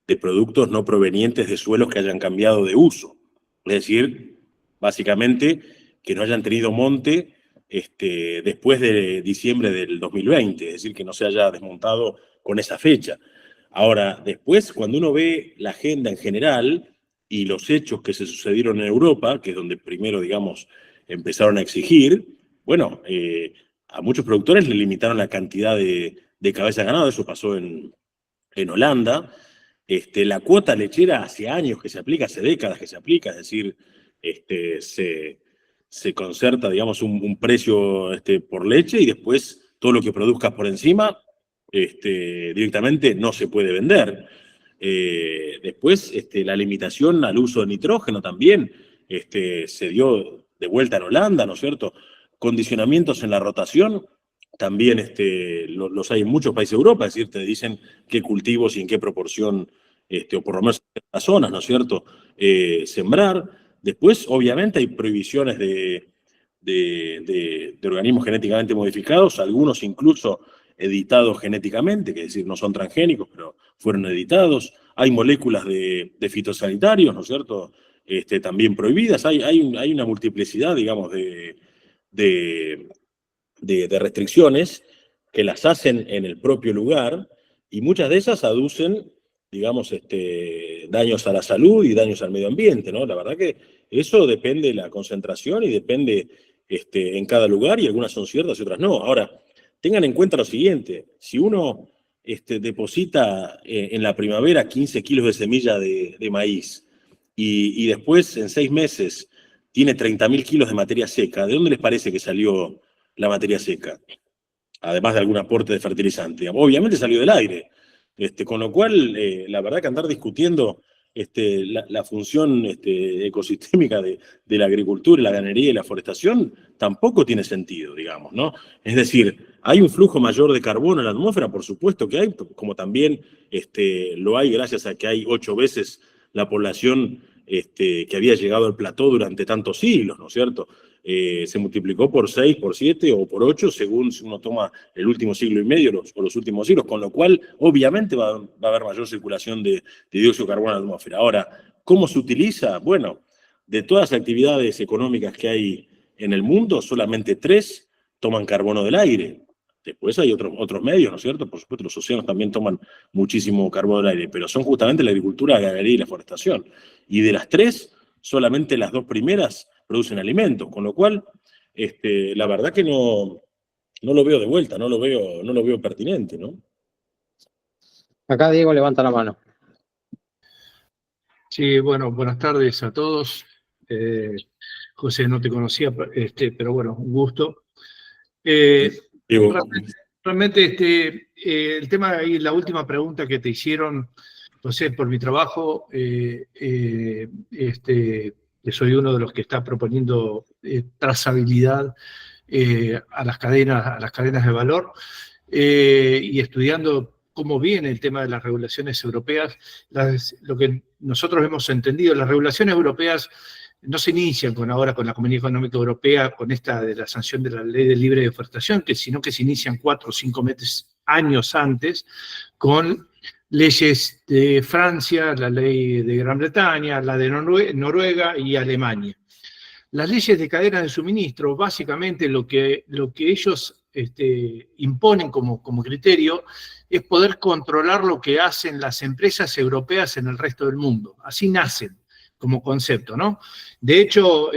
de productos no provenientes de suelos que hayan cambiado de uso. Es decir, básicamente, que no hayan tenido monte después de diciembre del 2020, es decir, que no se haya desmontado con esa fecha. Ahora, después, cuando uno ve la agenda en general y los hechos que se sucedieron en Europa, que es donde primero, digamos, empezaron a exigir, bueno, a muchos productores le limitaron la cantidad de cabezas de ganado, eso pasó en Holanda. La cuota lechera hace años que se aplica, hace décadas que se aplica, es decir, se concerta, digamos, un precio por leche y después todo lo que produzcas por encima directamente no se puede vender. Después, la limitación al uso de nitrógeno también se dio de vuelta en Holanda, ¿no es cierto? Condicionamientos en la rotación, también los hay en muchos países de Europa, es decir, te dicen qué cultivos y en qué proporción, o por lo menos en las zonas, ¿no es cierto?, sembrar. Después, obviamente, hay prohibiciones de organismos genéticamente modificados, algunos incluso editados genéticamente, que es decir, no son transgénicos, pero fueron editados. Hay moléculas de fitosanitarios, ¿no es cierto?, también prohibidas. Hay una multiplicidad, digamos, de restricciones que las hacen en el propio lugar y muchas de esas aducen, digamos, daños a la salud y daños al medio ambiente, ¿no? La verdad que eso depende de la concentración y depende en cada lugar y algunas son ciertas y otras no. Ahora, tengan en cuenta lo siguiente, si uno deposita en la primavera 15 kilos de semilla de maíz y después en 6 meses tiene 30.000 kilos de materia seca, ¿de dónde les parece que salió la materia seca? Además de algún aporte de fertilizante. Obviamente salió del aire. Con lo cual, la verdad que andar discutiendo la función ecosistémica de la agricultura, la ganadería y la forestación tampoco tiene sentido, digamos, ¿no? Es decir, hay un flujo mayor de carbono en la atmósfera, por supuesto que hay, como también lo hay gracias a que hay 8 veces la población que había llegado al plató durante tantos siglos, ¿no es cierto? Se multiplicó por 6, por 7 o por 8, según si uno toma el último siglo y medio o los últimos siglos, con lo cual obviamente va a haber mayor circulación de dióxido de carbono en la atmósfera. Ahora, ¿cómo se utiliza? Bueno, de todas las actividades económicas que hay en el mundo, solamente 3 toman carbono del aire. Después hay otros medios, ¿no es cierto? Por supuesto, los océanos también toman muchísimo carbono del aire, pero son justamente la agricultura, la ganadería y la forestación. Y de las 3, solamente las 2 primeras producen alimentos, con lo cual, la verdad que no lo veo de vuelta, no lo veo pertinente, ¿no? Acá Diego levanta la mano. Sí, bueno, buenas tardes a todos. José, no te conocía, pero bueno, un gusto. Realmente el tema y la última pregunta que te hicieron, José, por mi trabajo, que soy uno de los que está proponiendo trazabilidad a las cadenas de valor y estudiando cómo viene el tema de las regulaciones europeas. Lo que nosotros hemos entendido, las regulaciones europeas no se inician con la Comunidad Económica Europea, con esta de la sanción de la Ley de Libre Deforestación, sino que se inician 4 o 5 años antes con leyes de Francia, la ley de Gran Bretaña, la de Noruega y Alemania. Las leyes de cadena de suministro, básicamente lo que ellos imponen como criterio es poder controlar lo que hacen las empresas europeas en el resto del mundo. Así nacen, como concepto, ¿no? De hecho,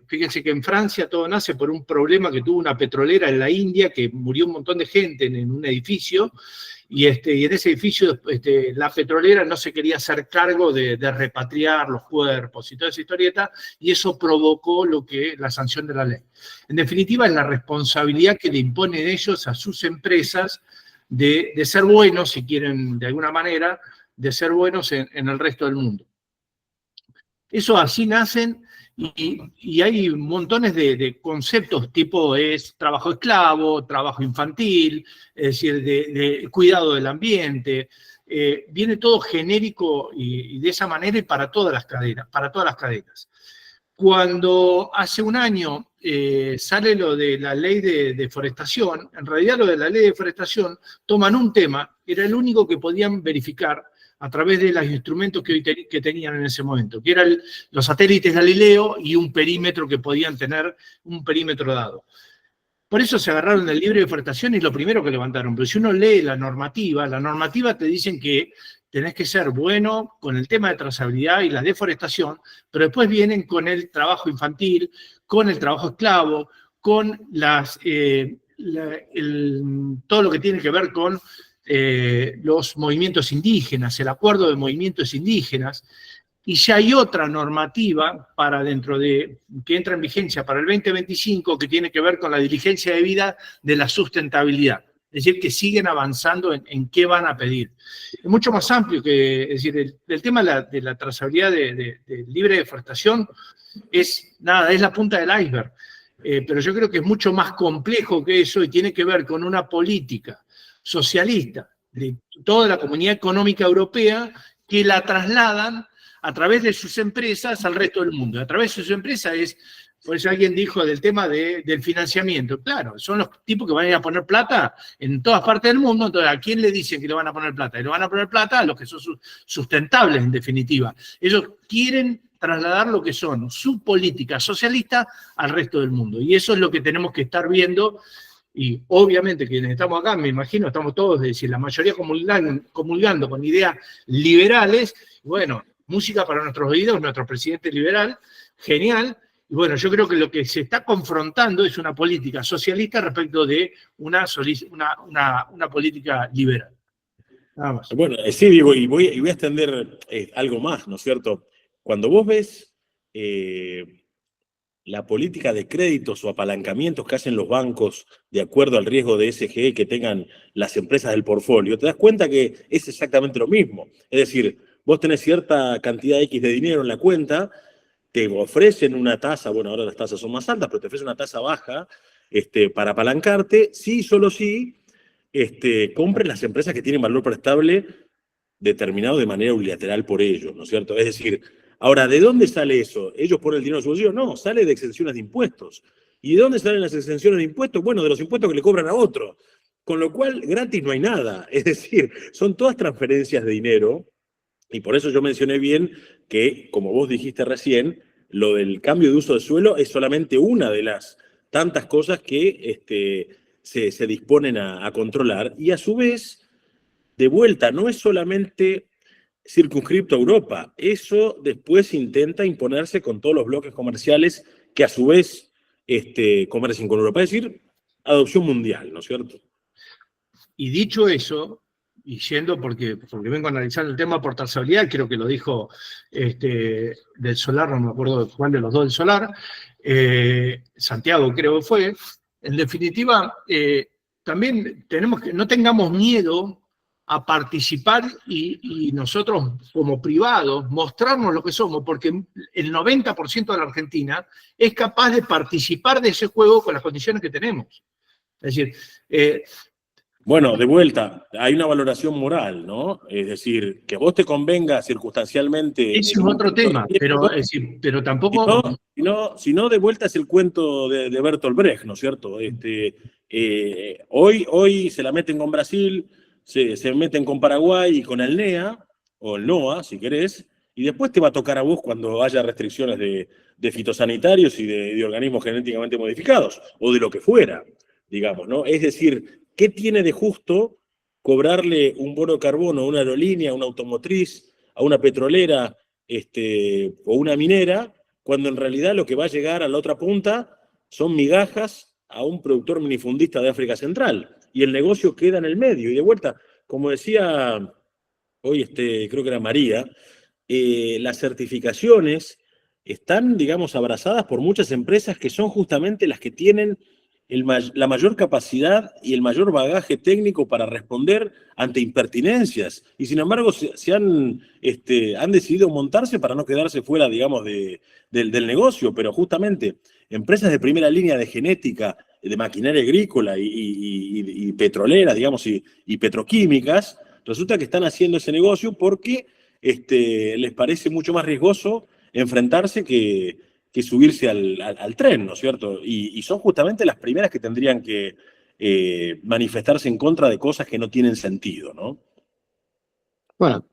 fíjense que en Francia todo nace por un problema que tuvo una petrolera en la India, que murió un montón de gente en un edificio, y en ese edificio la petrolera no se quería hacer cargo de repatriar los cuerpos y toda esa historieta, y eso provocó la sanción de la ley. En definitiva, es la responsabilidad que le imponen ellos a sus empresas de ser buenos, si quieren de alguna manera, de ser buenos en el resto del mundo. Eso así nacen y hay montones de conceptos tipo es trabajo esclavo, trabajo infantil, es decir, de cuidado del ambiente. Viene todo genérico y de esa manera y para todas las cadenas. Cuando hace un año sale lo de la ley de deforestación, en realidad lo de la ley de deforestación toman un tema, era el único que podían verificar a través de los instrumentos que tenían en ese momento, que eran los satélites Galileo y un perímetro que podían tener, un perímetro dado. Por eso se agarraron del libre de deforestación y lo primero que levantaron. Pero si uno lee la normativa te dicen que tenés que ser bueno con el tema de trazabilidad y la deforestación, pero después vienen con el trabajo infantil, con el trabajo esclavo, con todo lo que tiene que ver con los movimientos indígenas, el acuerdo de movimientos indígenas, y ya hay otra normativa que entra en vigencia para el 2025 que tiene que ver con la diligencia debida de la sustentabilidad. Es decir, que siguen avanzando en qué van a pedir. Es mucho más amplio es decir, el tema de la trazabilidad de libre deforestación es la punta del iceberg. Pero yo creo que es mucho más complejo que eso y tiene que ver con una política socialista de toda la Comunidad Económica Europea que la trasladan a través de sus empresas al resto del mundo. A través de sus empresas por eso alguien dijo del tema del financiamiento. Claro, son los tipos que van a ir a poner plata en todas partes del mundo. Entonces, ¿a quién le dicen que le van a poner plata? Y le van a poner plata a los que son sustentables, en definitiva. Ellos quieren trasladar lo que son su política socialista al resto del mundo. Y eso es lo que tenemos que estar viendo. Y obviamente quienes estamos acá, me imagino, estamos todos, es decir, la mayoría comulgando con ideas liberales. Bueno, música para nuestros oídos, nuestro presidente liberal, genial. Y bueno, yo creo que lo que se está confrontando es una política socialista respecto de una política liberal. Nada más. Bueno, sí, digo, y voy a extender algo más, ¿no es cierto? Cuando vos ves la política de créditos o apalancamientos que hacen los bancos de acuerdo al riesgo de SGE que tengan las empresas del portfolio, te das cuenta que es exactamente lo mismo. Es decir, vos tenés cierta cantidad X de dinero en la cuenta, te ofrecen una tasa, bueno, ahora las tasas son más altas, pero te ofrecen una tasa baja para apalancarte, sí, solo sí, compren las empresas que tienen valor prestable determinado de manera unilateral por ellos, ¿no es cierto? Es decir, ahora, ¿de dónde sale eso? ¿Ellos ponen el dinero en su bolsillo? No, sale de exenciones de impuestos. ¿Y de dónde salen las exenciones de impuestos? Bueno, de los impuestos que le cobran a otro. Con lo cual, gratis no hay nada. Es decir, son todas transferencias de dinero. Y por eso yo mencioné bien que, como vos dijiste recién, lo del cambio de uso de suelo es solamente una de las tantas cosas que se disponen a controlar. Y a su vez, de vuelta, no es solamente circunscripto a Europa. Eso después intenta imponerse con todos los bloques comerciales que a su vez comercian con Europa. Es decir, adopción mundial, ¿no es cierto? Y dicho eso, y yendo porque vengo analizando el tema por trazabilidad, creo que lo dijo del solar, no me acuerdo cuál de los dos del solar, Santiago creo que fue. En definitiva, también no tengamos miedo a participar y nosotros como privados mostrarnos lo que somos, porque el 90% de la Argentina es capaz de participar de ese juego con las condiciones que tenemos. Es decir, bueno, de vuelta, hay una valoración moral, ¿no? Es decir, que a vos te convenga circunstancialmente... Ese es otro tema, pero tampoco... Si no, de vuelta es el cuento de Bertolt Brecht, ¿no es cierto? Hoy se la meten con Brasil, se meten con Paraguay y con el NEA, o el NOA, si querés, y después te va a tocar a vos cuando haya restricciones de fitosanitarios y de organismos genéticamente modificados, o de lo que fuera, digamos, ¿no? Es decir, ¿qué tiene de justo cobrarle un bono de carbono a una aerolínea, a una automotriz, a una petrolera, o una minera, cuando en realidad lo que va a llegar a la otra punta son migajas a un productor minifundista de África Central, y el negocio queda en el medio. Y de vuelta, como decía hoy, creo que era María, las certificaciones están, digamos, abrazadas por muchas empresas que son justamente las que tienen la mayor capacidad y el mayor bagaje técnico para responder ante impertinencias. Y sin embargo, han decidido montarse para no quedarse fuera, digamos, del negocio. Pero justamente empresas de primera línea de genética, de maquinaria agrícola y petrolera, digamos, y petroquímicas, resulta que están haciendo ese negocio porque les parece mucho más riesgoso enfrentarse que subirse al tren, ¿no es cierto? Y son justamente las primeras que tendrían que manifestarse en contra de cosas que no tienen sentido, ¿no? Bueno,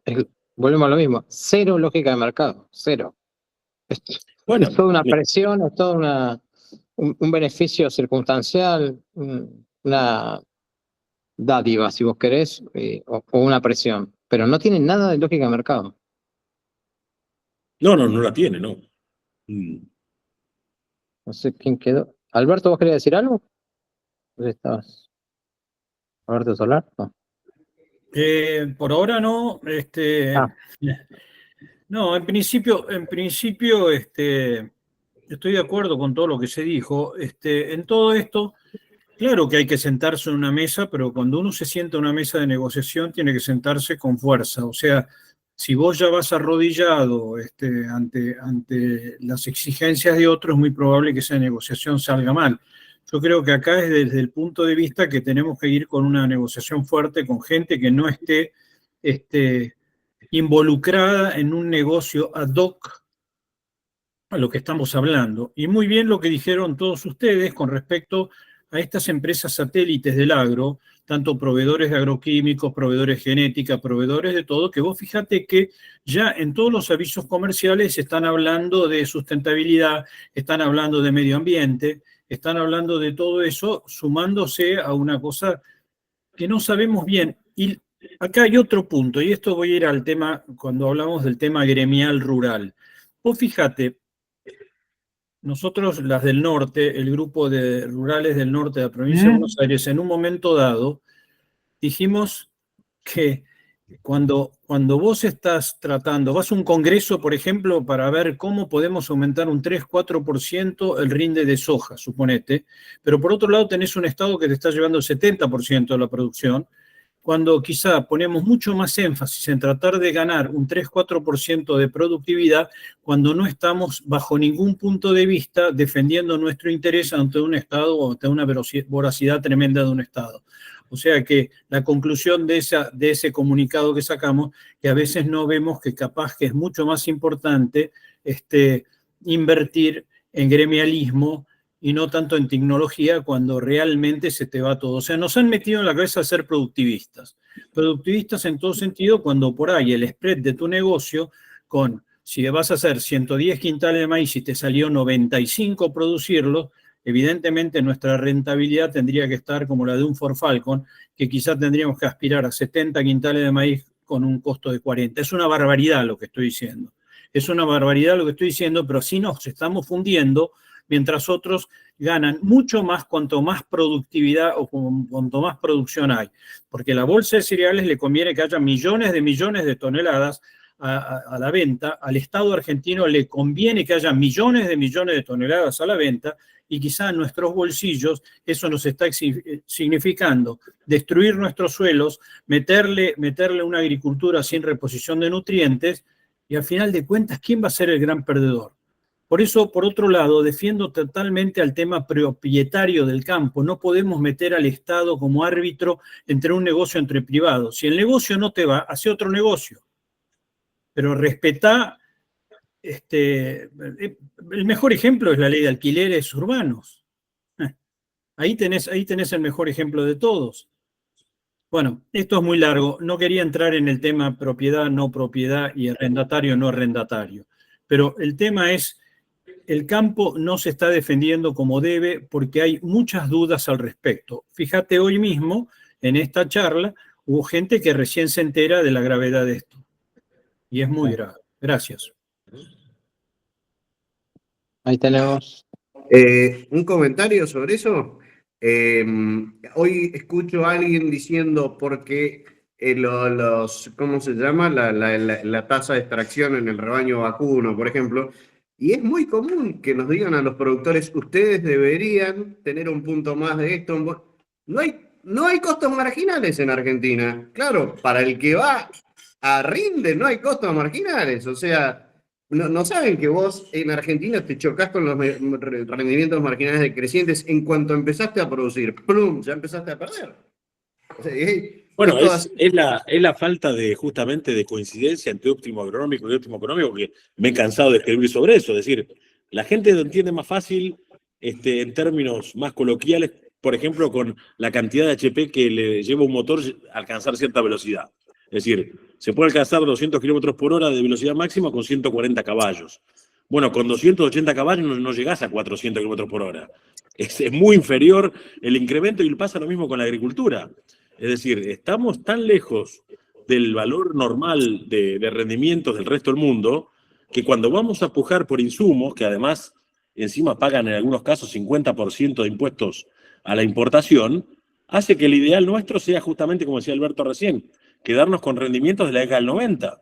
volvemos a lo mismo. Cero lógica de mercado, cero. Bueno, es toda una presión, es todo un beneficio circunstancial, una dádiva, si vos querés, o una presión. Pero no tiene nada de lógica de mercado. No la tiene, no. No sé quién quedó. Alberto, ¿vos querías decir algo? ¿Dónde estabas? ¿Alberto Solar? No. Por ahora no. No, en principio, estoy de acuerdo con todo lo que se dijo. En todo esto, claro que hay que sentarse en una mesa, pero cuando uno se sienta en una mesa de negociación, tiene que sentarse con fuerza. O sea, si vos ya vas arrodillado ante las exigencias de otros, es muy probable que esa negociación salga mal. Yo creo que acá es desde el punto de vista que tenemos que ir con una negociación fuerte, con gente que no esté involucrada en un negocio ad hoc a lo que estamos hablando. Y muy bien lo que dijeron todos ustedes con respecto a estas empresas satélites del agro, tanto proveedores de agroquímicos, proveedores de genética, proveedores de todo, que vos fíjate que ya en todos los avisos comerciales están hablando de sustentabilidad, están hablando de medio ambiente, están hablando de todo eso, sumándose a una cosa que no sabemos bien. Y acá hay otro punto, y esto voy a ir al tema, cuando hablamos del tema gremial rural. Vos fíjate, nosotros, las del norte, el grupo de rurales del norte de la provincia de Buenos Aires, en un momento dado, dijimos que cuando vos estás tratando, vas a un congreso, por ejemplo, para ver cómo podemos aumentar un 3-4% el rinde de soja, suponete, pero por otro lado tenés un estado que te está llevando el 70% de la producción, cuando quizá ponemos mucho más énfasis en tratar de ganar un 3-4% de productividad, cuando no estamos bajo ningún punto de vista defendiendo nuestro interés ante un Estado o ante una voracidad tremenda de un Estado. O sea que la conclusión de ese comunicado que sacamos, que a veces no vemos que capaz que es mucho más importante invertir en gremialismo y no tanto en tecnología cuando realmente se te va todo. O sea, nos han metido en la cabeza a ser productivistas. Productivistas en todo sentido cuando por ahí el spread de tu negocio si vas a hacer 110 quintales de maíz y te salió 95 producirlo, evidentemente nuestra rentabilidad tendría que estar como la de un Ford Falcon, que quizás tendríamos que aspirar a 70 quintales de maíz con un costo de 40. Es una barbaridad lo que estoy diciendo. Es una barbaridad lo que estoy diciendo, pero sí nos estamos fundiendo mientras otros ganan mucho más cuanto más productividad o cuanto más producción hay. Porque la bolsa de cereales le conviene que haya millones de toneladas a la venta, al Estado argentino le conviene que haya millones de toneladas a la venta, y quizá en nuestros bolsillos eso nos está significando destruir nuestros suelos, meterle una agricultura sin reposición de nutrientes, y al final de cuentas, ¿quién va a ser el gran perdedor? Por eso, por otro lado, defiendo totalmente al tema propietario del campo. No podemos meter al Estado como árbitro entre un negocio entre privados. Si el negocio no te va, hace otro negocio. Pero respetá, el mejor ejemplo es la ley de alquileres urbanos. Ahí tenés el mejor ejemplo de todos. Bueno, esto es muy largo. No quería entrar en el tema propiedad, no propiedad y arrendatario, no arrendatario. Pero el tema es, el campo no se está defendiendo como debe porque hay muchas dudas al respecto. Fíjate, hoy mismo, en esta charla, hubo gente que recién se entera de la gravedad de esto. Y es muy grave. Gracias. Ahí tenemos. Un comentario sobre eso. Hoy escucho a alguien diciendo porque ¿cómo se llama? La tasa de extracción en el rebaño vacuno, por ejemplo. Y es muy común que nos digan a los productores, ustedes deberían tener un punto más de esto. No hay costos marginales en Argentina. Claro, para el que va a rinde no hay costos marginales. O sea, no saben que vos en Argentina te chocás con los rendimientos marginales decrecientes en cuanto empezaste a producir. ¡Plum! Ya empezaste a perder. O sea, bueno, es la falta de justamente de coincidencia entre óptimo agronómico y óptimo económico que me he cansado de escribir sobre eso. Es decir, la gente lo entiende más fácil en términos más coloquiales, por ejemplo, con la cantidad de HP que le lleva un motor a alcanzar cierta velocidad. Es decir, se puede alcanzar 200 kilómetros por hora de velocidad máxima con 140 caballos. Bueno, con 280 caballos no llegás a 400 kilómetros por hora. Es muy inferior el incremento y pasa lo mismo con la agricultura. Es decir, estamos tan lejos del valor normal de rendimientos del resto del mundo que cuando vamos a pujar por insumos, que además encima pagan en algunos casos 50% de impuestos a la importación, hace que el ideal nuestro sea justamente, como decía Alberto recién, quedarnos con rendimientos de la década del 90,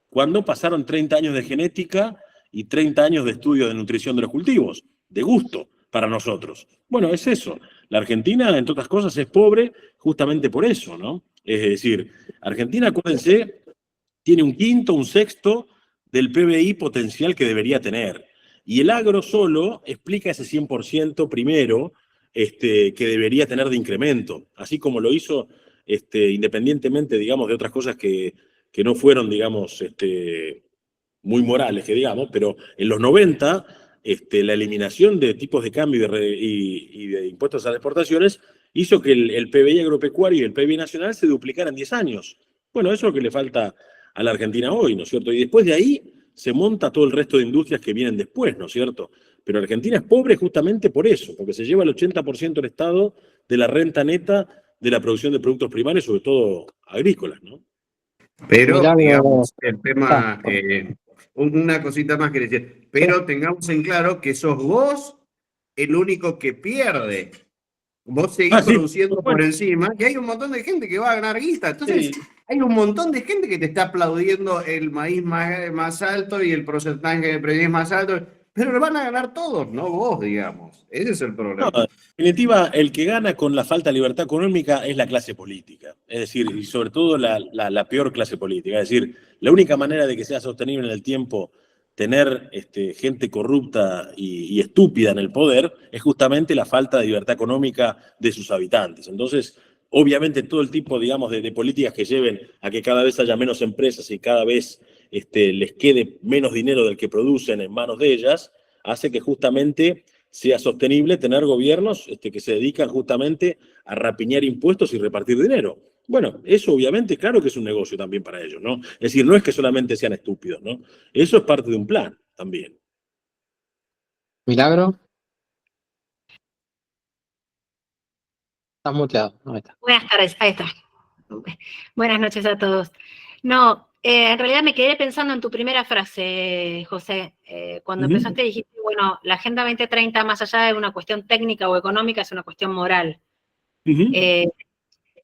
cuando pasaron 30 años de genética y 30 años de estudio de nutrición de los cultivos, de gusto para nosotros. Bueno, es eso. La Argentina, entre otras cosas, es pobre justamente por eso, ¿no? Es decir, Argentina, acuérdense, tiene un quinto, un sexto del PBI potencial que debería tener. Y el agro solo explica ese 100% primero que debería tener de incremento, así como lo hizo independientemente, digamos, de otras cosas que no fueron, digamos, muy morales, que digamos, pero en los 90, la eliminación de tipos de cambio y de impuestos a las exportaciones hizo que el PBI agropecuario y el PBI nacional se duplicaran en 10 años. Bueno, eso es lo que le falta a la Argentina hoy, ¿no es cierto? Y después de ahí se monta todo el resto de industrias que vienen después, ¿no es cierto? Pero Argentina es pobre justamente por eso, porque se lleva el 80% del Estado de la renta neta de la producción de productos primarios, sobre todo agrícolas, ¿no? Pero, digamos, el tema, una cosita más que decir, pero tengamos en claro que sos vos el único que pierde. Vos seguís produciendo por encima, y hay un montón de gente que va a ganar guita. Entonces, hay un montón de gente que te está aplaudiendo el maíz más alto y el porcentaje de precio más alto, pero lo van a ganar todos, no vos, digamos. Ese es el problema. No, en definitiva, el que gana con la falta de libertad económica es la clase política. Es decir, y sobre todo la peor clase política. Es decir, la única manera de que sea sostenible en el tiempo tener gente corrupta y estúpida en el poder es justamente la falta de libertad económica de sus habitantes. Entonces, obviamente, todo el tipo, digamos, de políticas que lleven a que cada vez haya menos empresas y cada vez les quede menos dinero del que producen en manos de ellas, hace que justamente sea sostenible tener gobiernos que se dedican justamente a rapiñar impuestos y repartir dinero. Bueno, eso obviamente, claro que es un negocio también para ellos, ¿no? Es decir, no es que solamente sean estúpidos, ¿no? Eso es parte de un plan también. Milagro. Estás muteado. Ahí está. Buenas tardes, ahí está. Buenas noches a todos. No, en realidad me quedé pensando en tu primera frase, José. Cuando empezaste dijiste, bueno, la Agenda 2030, más allá de una cuestión técnica o económica, es una cuestión moral.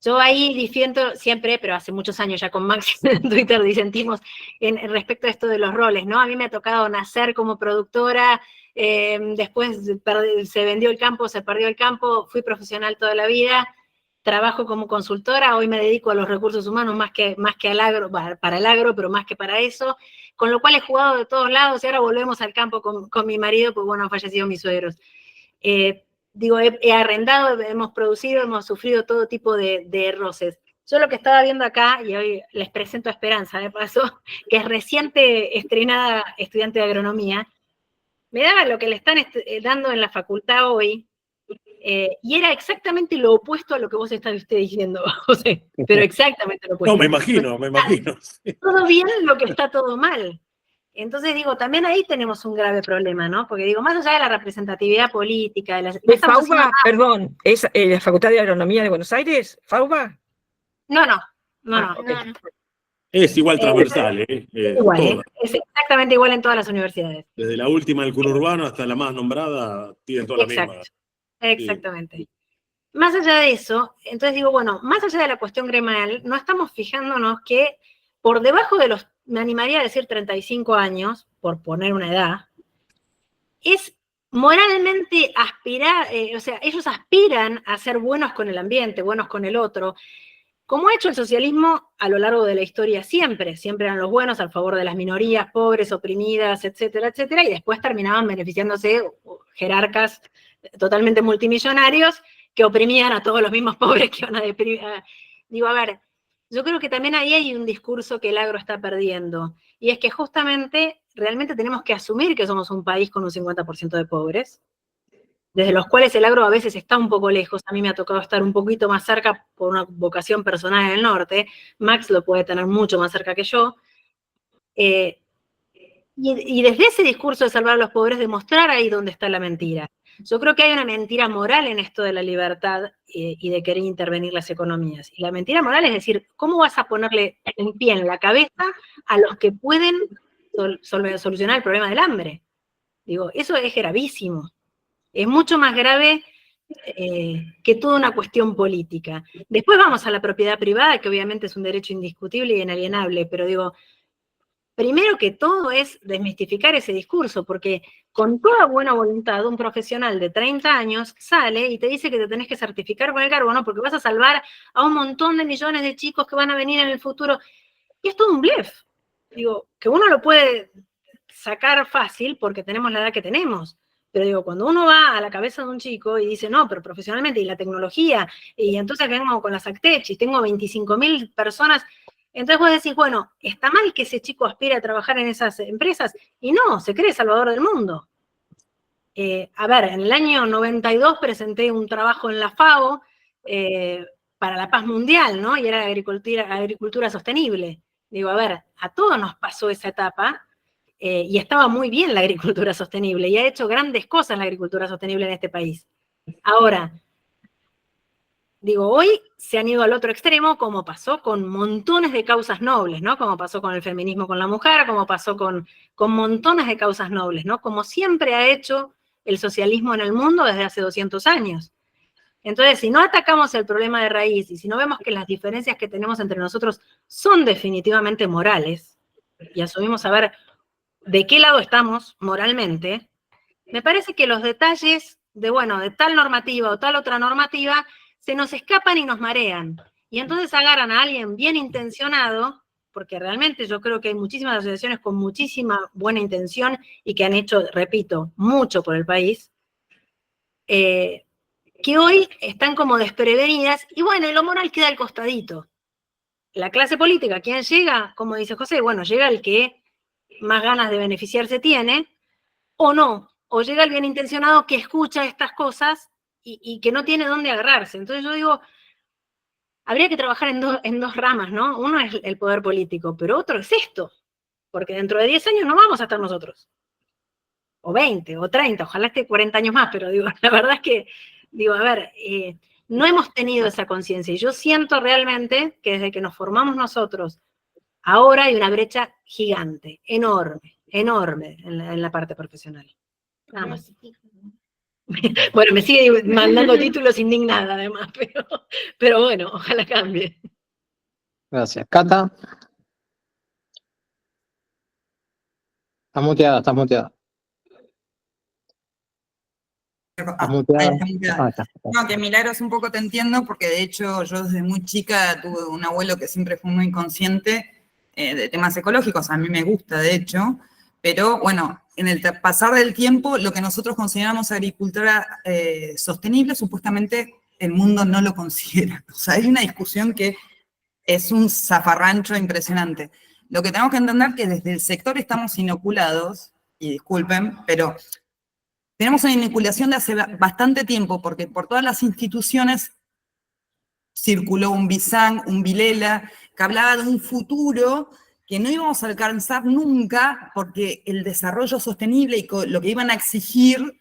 Yo ahí difiendo siempre, pero hace muchos años ya con Max en Twitter disentimos en respecto a esto de los roles, ¿no? A mí me ha tocado nacer como productora, después se vendió el campo, se perdió el campo, fui profesional toda la vida, trabajo como consultora, hoy me dedico a los recursos humanos más que al agro, para el agro, pero más que para eso, con lo cual he jugado de todos lados y ahora volvemos al campo con mi marido, pues bueno, han fallecido mis suegros. Digo, he arrendado, hemos producido, hemos sufrido todo tipo de roces. Yo lo que estaba viendo acá, y hoy les presento a Esperanza, de paso, que es reciente estrenada estudiante de agronomía, me daba lo que le están dando en la facultad hoy, y era exactamente lo opuesto a lo que vos estuviste diciendo, José, pero exactamente lo opuesto. No, me imagino. Todo bien, lo que está todo mal. Entonces digo, también ahí tenemos un grave problema, ¿no? Porque digo, más allá de la representatividad política, ¿De FAUBA, perdón, es la Facultad de Agronomía de Buenos Aires? ¿FAUBA? No. Okay. Es igual transversal, Igual, es exactamente igual en todas las universidades. Desde la última del conurbano hasta la más nombrada, tienen toda la misma. Exactamente. Sí. Más allá de eso, entonces digo, bueno, más allá de la cuestión gremial, no estamos fijándonos que por debajo de los, me animaría a decir 35 años, por poner una edad, es moralmente aspirar, o sea, ellos aspiran a ser buenos con el ambiente, buenos con el otro, como ha hecho el socialismo a lo largo de la historia siempre eran los buenos a favor de las minorías pobres, oprimidas, etcétera, etcétera, y después terminaban beneficiándose jerarcas totalmente multimillonarios que oprimían a todos los mismos pobres que iban a deprimir. Digo, a ver, yo creo que también ahí hay un discurso que el agro está perdiendo, y es que justamente realmente tenemos que asumir que somos un país con un 50% de pobres, desde los cuales el agro a veces está un poco lejos. A mí me ha tocado estar un poquito más cerca por una vocación personal en el norte. Max lo puede tener mucho más cerca que yo. Y desde ese discurso de salvar a los pobres, demostrar ahí dónde está la mentira. Yo creo que hay una mentira moral en esto de la libertad y de querer intervenir las economías. Y la mentira moral es decir, ¿cómo vas a ponerle un pie en la cabeza a los que pueden solucionar el problema del hambre? Digo, eso es gravísimo. Es mucho más grave que toda una cuestión política. Después vamos a la propiedad privada, que obviamente es un derecho indiscutible y inalienable, pero digo, primero que todo es desmistificar ese discurso, porque con toda buena voluntad un profesional de 30 años sale y te dice que te tenés que certificar con el carbono porque vas a salvar a un montón de millones de chicos que van a venir en el futuro. Y es todo un blef. Digo, que uno lo puede sacar fácil porque tenemos la edad que tenemos. Pero digo, cuando uno va a la cabeza de un chico y dice, no, pero profesionalmente, y la tecnología, y entonces vengo con las Actech, y tengo 25.000 personas, entonces vos decís, bueno, ¿está mal que ese chico aspire a trabajar en esas empresas? Y no, se cree salvador del mundo. A ver, en el año 92 presenté un trabajo en la FAO para la paz mundial, ¿no? Y era agricultura sostenible. Digo, a ver, a todos nos pasó esa etapa, y estaba muy bien la agricultura sostenible, y ha hecho grandes cosas la agricultura sostenible en este país. Ahora, digo, hoy se han ido al otro extremo, como pasó con montones de causas nobles, ¿no? Como pasó con el feminismo con la mujer, como pasó con montones de causas nobles, ¿no? Como siempre ha hecho el socialismo en el mundo desde hace 200 años. Entonces, si no atacamos el problema de raíz, y si no vemos que las diferencias que tenemos entre nosotros son definitivamente morales, y asumimos a ver de qué lado estamos moralmente, me parece que los detalles de, bueno, de tal normativa o tal otra normativa se nos escapan y nos marean. Y entonces agarran a alguien bien intencionado, porque realmente yo creo que hay muchísimas asociaciones con muchísima buena intención y que han hecho, repito, mucho por el país, que hoy están como desprevenidas, y bueno, lo moral queda al costadito. La clase política, ¿quién llega? Como dice José, bueno, llega el que más ganas de beneficiarse tiene, o no, o llega el bien intencionado que escucha estas cosas y que no tiene dónde agarrarse. Entonces yo digo, habría que trabajar en dos ramas, ¿no? Uno es el poder político, pero otro es esto, porque dentro de 10 años no vamos a estar nosotros, o 20, o 30, ojalá esté 40 años más, pero digo, la verdad es que, digo, a ver, no hemos tenido esa conciencia, y yo siento realmente que desde que nos formamos nosotros, ahora hay una brecha gigante, enorme en la parte profesional. Nada más. Bueno, me sigue mandando títulos indignada además, pero bueno, ojalá cambie. Gracias. Cata. Estás muteada. Estás muteada. No, que Milagros un poco te entiendo, porque de hecho yo desde muy chica tuve un abuelo que siempre fue muy consciente de temas ecológicos, a mí me gusta de hecho, pero bueno, en el pasar del tiempo, lo que nosotros consideramos agricultura sostenible, supuestamente el mundo no lo considera. O sea, hay una discusión que es un zafarrancho impresionante. Lo que tenemos que entender es que desde el sector estamos inoculados, y disculpen, pero tenemos una inoculación de hace bastante tiempo, porque por todas las instituciones circuló un Bizán, un Vilela, que hablaba de un futuro que no íbamos a alcanzar nunca, porque el desarrollo sostenible y lo que iban a exigir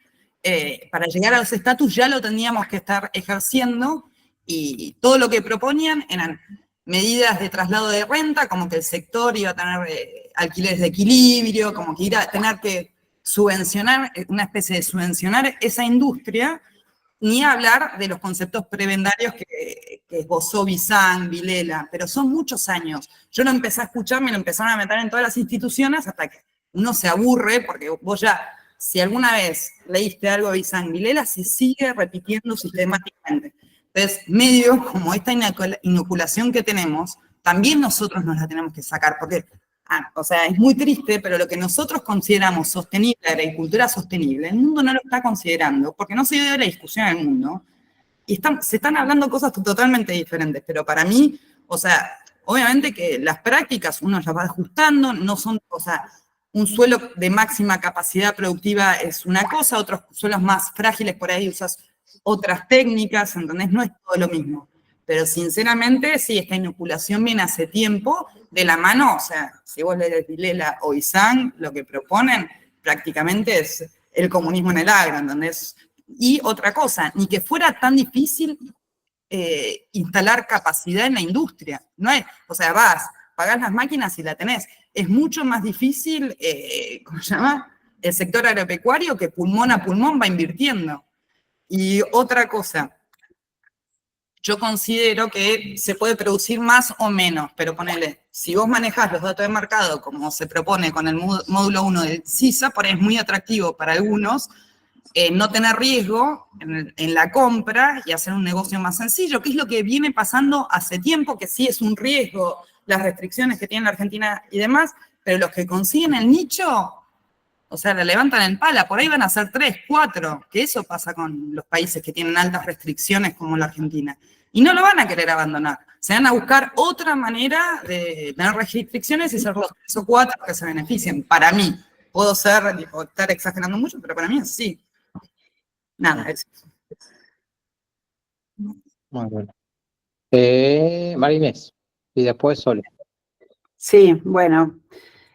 para llegar a los estatus ya lo teníamos que estar ejerciendo, y todo lo que proponían eran medidas de traslado de renta, como que el sector iba a tener alquileres de equilibrio, como que iba a tener que subvencionar, una especie de subvencionar esa industria, ni hablar de los conceptos prebendarios que esbozó Bizán, Vilela, pero son muchos años. Yo lo empecé a escuchar, me lo empezaron a meter en todas las instituciones hasta que uno se aburre, porque vos ya, si alguna vez leíste algo de Bizán, Vilela, se sigue repitiendo sistemáticamente. Entonces, medio como esta inoculación que tenemos, también nosotros nos la tenemos que sacar, porque, o sea, es muy triste, pero lo que nosotros consideramos sostenible, agricultura sostenible, el mundo no lo está considerando, porque no se dio la discusión en el mundo, y se están hablando cosas totalmente diferentes, pero para mí, o sea, obviamente que las prácticas uno las va ajustando, no son, o sea, un suelo de máxima capacidad productiva es una cosa, otros suelos más frágiles por ahí usas otras técnicas, ¿entendés? No es todo lo mismo. Pero sinceramente, sí, esta inoculación viene hace tiempo de la mano, o sea, si vos lees Vilela o Bizán, lo que proponen prácticamente es el comunismo en el agro, ¿entendés? Y otra cosa, ni que fuera tan difícil instalar capacidad en la industria. No es, o sea, pagás las máquinas y la tenés. Es mucho más difícil, ¿cómo se llama? El sector agropecuario que pulmón a pulmón va invirtiendo. Y otra cosa, yo considero que se puede producir más o menos, pero ponele, si vos manejás los datos de mercado como se propone con el módulo 1 del CISA, por ahí es muy atractivo para algunos no tener riesgo en la compra y hacer un negocio más sencillo, que es lo que viene pasando hace tiempo, que sí es un riesgo las restricciones que tiene la Argentina y demás, pero los que consiguen el nicho, o sea, la levantan en pala, por ahí van a ser 3, 4, que eso pasa con los países que tienen altas restricciones como la Argentina. Y no lo van a querer abandonar. Se van a buscar otra manera de tener restricciones y ser los 3 o 4 que se beneficien. Para mí. Puedo estar exagerando mucho, pero para mí es así. Nada, eso. Muy bueno. María Inés, y después Sole. Sí, bueno.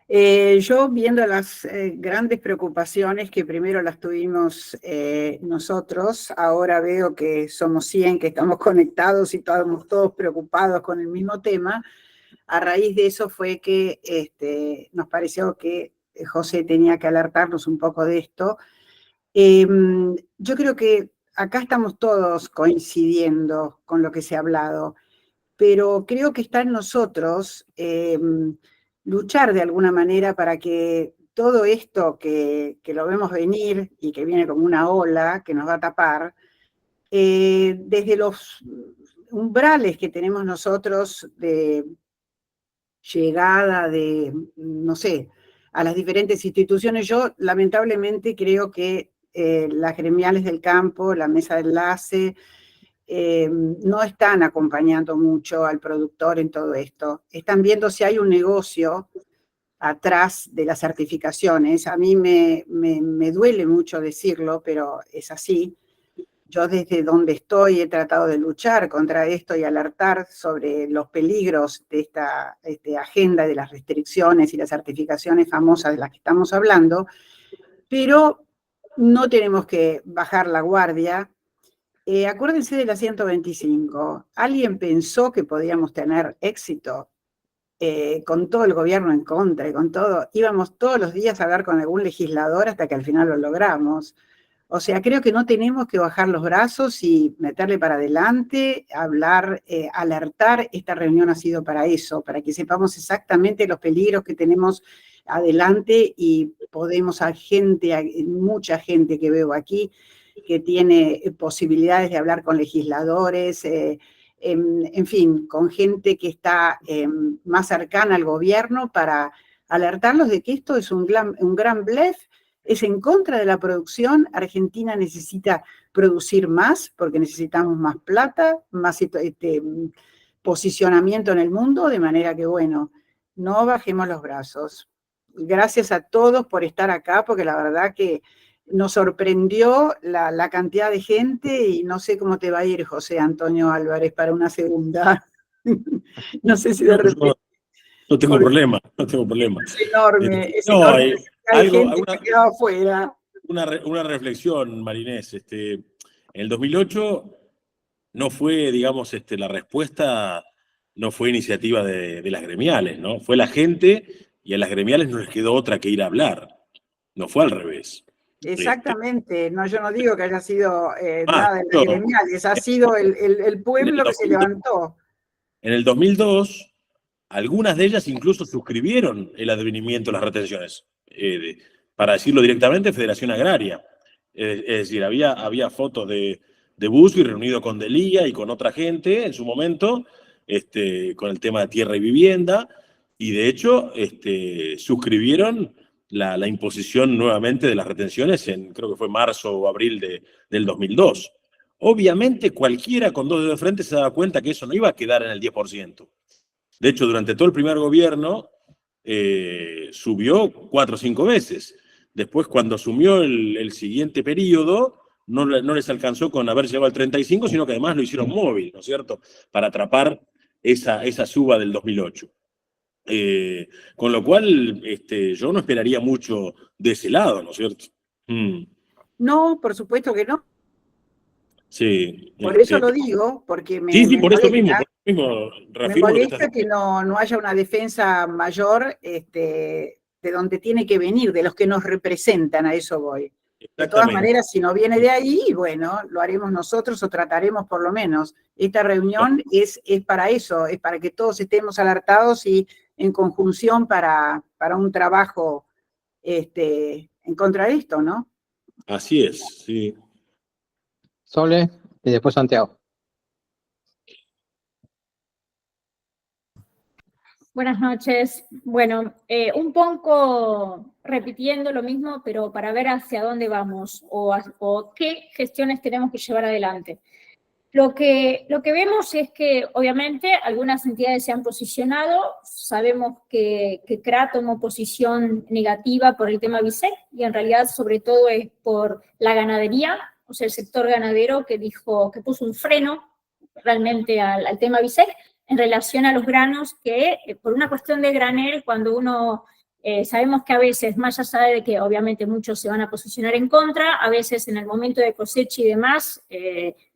Yo viendo las grandes preocupaciones que primero las tuvimos nosotros, ahora veo que somos 100, que estamos conectados y estamos todos preocupados con el mismo tema. A raíz de eso fue que nos pareció que José tenía que alertarnos un poco de esto. Yo creo que acá estamos todos coincidiendo con lo que se ha hablado, pero creo que está en nosotros luchar de alguna manera para que todo esto que lo vemos venir y que viene como una ola que nos va a tapar, desde los umbrales que tenemos nosotros de llegada de, no sé, a las diferentes instituciones, yo lamentablemente creo que las gremiales del campo, la mesa de enlace, no están acompañando mucho al productor en todo esto. Están viendo si hay un negocio atrás de las certificaciones. A mí me duele mucho decirlo, pero es así. Yo desde donde estoy he tratado de luchar contra esto y alertar sobre los peligros de esta agenda de las restricciones y las certificaciones famosas de las que estamos hablando, pero no tenemos que bajar la guardia. Acuérdense de la 125. ¿Alguien pensó que podíamos tener éxito con todo el gobierno en contra y con todo? Íbamos todos los días a hablar con algún legislador hasta que al final lo logramos. O sea, creo que no tenemos que bajar los brazos y meterle para adelante, hablar, alertar. Esta reunión ha sido para eso, para que sepamos exactamente los peligros que tenemos adelante y podemos a mucha gente que veo aquí, que tiene posibilidades de hablar con legisladores, en fin, con gente que está más cercana al gobierno para alertarlos de que esto es un gran blef, es en contra de la producción. Argentina necesita producir más porque necesitamos más plata, más posicionamiento en el mundo, de manera que, bueno, no bajemos los brazos. Gracias a todos por estar acá, porque la verdad que nos sorprendió la cantidad de gente y no sé cómo te va a ir, José Antonio Álvarez, para una segunda. No sé si de repente... No tengo problema, no tengo problema. Es enorme, es no, enorme. Hay gente que queda afuera. Una reflexión, Marinés. En el 2008 no fue, digamos, la respuesta no fue iniciativa de las gremiales, ¿no? Fue la gente y a las gremiales no les quedó otra que ir a hablar. No fue al revés. Exactamente, no, yo no digo que haya sido nada de las gremiales, ha sido el pueblo que se levantó. En el 2002, algunas de ellas incluso suscribieron el advenimiento de las retenciones, para decirlo directamente, Federación Agraria. Es decir, había fotos de Bussi reunido con Delía y con otra gente en su momento, con el tema de tierra y vivienda, y de hecho suscribieron la imposición nuevamente de las retenciones en, creo que fue marzo o abril del 2002. Obviamente cualquiera con dos dedos de frente se daba cuenta que eso no iba a quedar en el 10%. De hecho, durante todo el primer gobierno subió 4 o 5 veces. Después, cuando asumió el siguiente periodo, no les alcanzó con haber llegado al 35, sino que además lo hicieron móvil, ¿no es cierto?, para atrapar esa suba del 2008. Con lo cual, yo no esperaría mucho de ese lado, ¿no es cierto? No, por supuesto que no. Sí. Por eso lo digo, porque me por eso mismo me molesta que no haya una defensa mayor de donde tiene que venir, de los que nos representan, a eso voy. De todas maneras, si no viene de ahí, bueno, lo haremos nosotros o trataremos por lo menos. Esta reunión es para eso, es para que todos estemos alertados y en conjunción para un trabajo en contra de esto, ¿no? Así es, sí. Sole y después Santiago. Buenas noches. Bueno, un poco repitiendo lo mismo, pero para ver hacia dónde vamos o qué gestiones tenemos que llevar adelante. Lo que vemos es que, obviamente, algunas entidades se han posicionado. Sabemos que CRA tomó posición negativa por el tema BISEC y en realidad, sobre todo, es por la ganadería, o sea, el sector ganadero que puso un freno realmente al tema BISEC en relación a los granos que, por una cuestión de granel, cuando uno, sabemos que a veces, más allá de que obviamente muchos se van a posicionar en contra, a veces en el momento de cosecha y demás,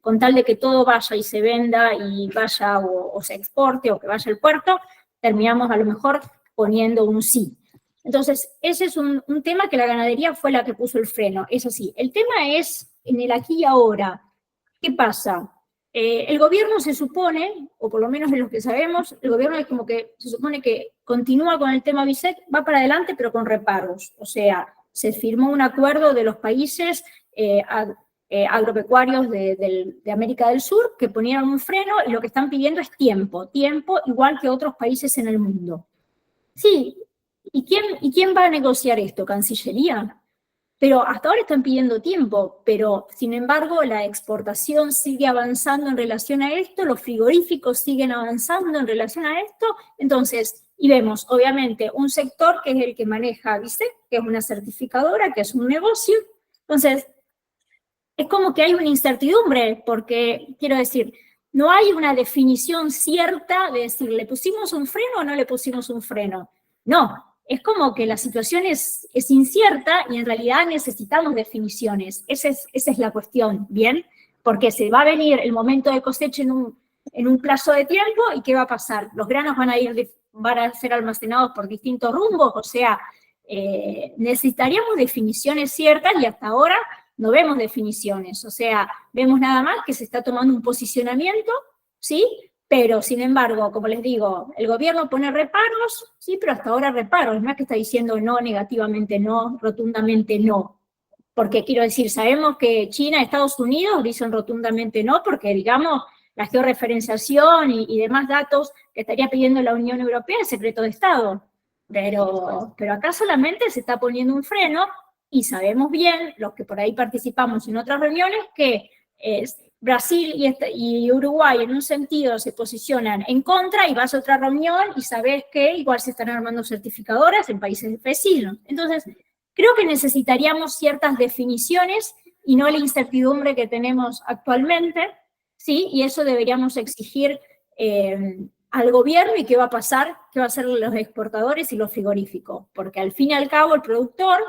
con tal de que todo vaya y se venda y vaya o se exporte o que vaya al puerto, terminamos a lo mejor poniendo un sí. Entonces, ese es un tema que la ganadería fue la que puso el freno, es así. El tema es, en el aquí y ahora, ¿qué pasa? El gobierno se supone, o por lo menos de lo que sabemos, el gobierno es como que se supone que continúa con el tema BISEC, va para adelante pero con reparos. O sea, se firmó un acuerdo de los países agropecuarios de América del Sur que ponieron un freno y lo que están pidiendo es tiempo igual que otros países en el mundo. Sí, ¿y quién va a negociar esto? ¿Cancillería? Pero hasta ahora están pidiendo tiempo, pero sin embargo la exportación sigue avanzando en relación a esto, los frigoríficos siguen avanzando en relación a esto, entonces, y vemos obviamente un sector que es el que maneja BISEC, que es una certificadora, que es un negocio, entonces es como que hay una incertidumbre, porque quiero decir, no hay una definición cierta de decir, ¿le pusimos un freno o no le pusimos un freno? No. Es como que la situación es incierta y en realidad necesitamos definiciones. Esa es la cuestión, ¿bien? Porque se va a venir el momento de cosecha en un plazo de tiempo y ¿qué va a pasar? Los granos van a ser almacenados por distintos rumbos, o sea, necesitaríamos definiciones ciertas y hasta ahora no vemos definiciones. O sea, vemos nada más que se está tomando un posicionamiento, ¿sí? Pero, sin embargo, como les digo, el gobierno pone reparos, sí, pero hasta ahora reparos, no es que está diciendo no, negativamente no, rotundamente no. Porque quiero decir, sabemos que China y Estados Unidos dicen rotundamente no, porque, digamos, la georreferenciación y demás datos que estaría pidiendo la Unión Europea es secreto de Estado. Pero acá solamente se está poniendo un freno y sabemos bien, los que por ahí participamos en otras reuniones, que Brasil y Uruguay en un sentido se posicionan en contra y vas a otra reunión y sabes que igual se están armando certificadoras en países vecinos. Entonces, creo que necesitaríamos ciertas definiciones y no la incertidumbre que tenemos actualmente, ¿sí? Y eso deberíamos exigir al gobierno y qué va a pasar, qué va a hacer los exportadores y los frigoríficos. Porque al fin y al cabo el productor,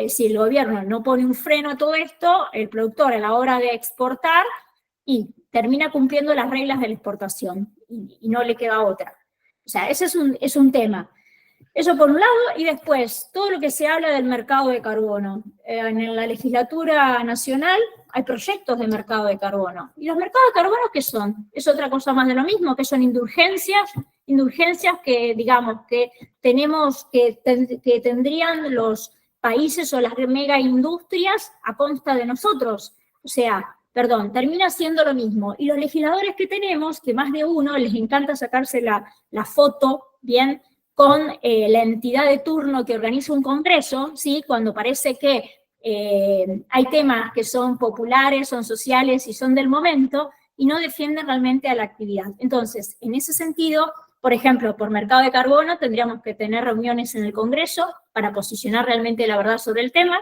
si el gobierno no pone un freno a todo esto, el productor a la hora de exportar y termina cumpliendo las reglas de la exportación. y no le queda otra. O sea, ese es un tema. Eso por un lado, y después, todo lo que se habla del mercado de carbono. En la legislatura nacional hay proyectos de mercado de carbono. ¿Y los mercados de carbono qué son? Es otra cosa más de lo mismo, que son indulgencias que, digamos, que tendrían los países o las mega industrias a consta de nosotros. O sea, termina siendo lo mismo. Y los legisladores que tenemos, que más de uno les encanta sacarse la foto, bien, con la entidad de turno que organiza un congreso, ¿sí? Cuando parece que hay temas que son populares, son sociales y son del momento, y no defienden realmente a la actividad. Entonces, en ese sentido, por ejemplo, por mercado de carbono, tendríamos que tener reuniones en el Congreso para posicionar realmente la verdad sobre el tema,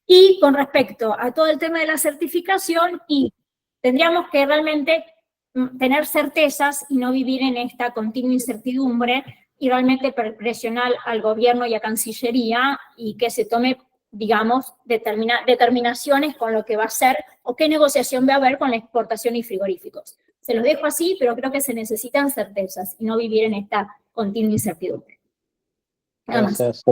y con respecto a todo el tema de la certificación, y tendríamos que realmente tener certezas y no vivir en esta continua incertidumbre, y realmente presionar al gobierno y a Cancillería y que se tome, digamos, determinaciones con lo que va a ser o qué negociación va a haber con la exportación y frigoríficos. Se los dejo así, pero creo que se necesitan certezas y no vivir en esta continua incertidumbre. Nada más. Gracias.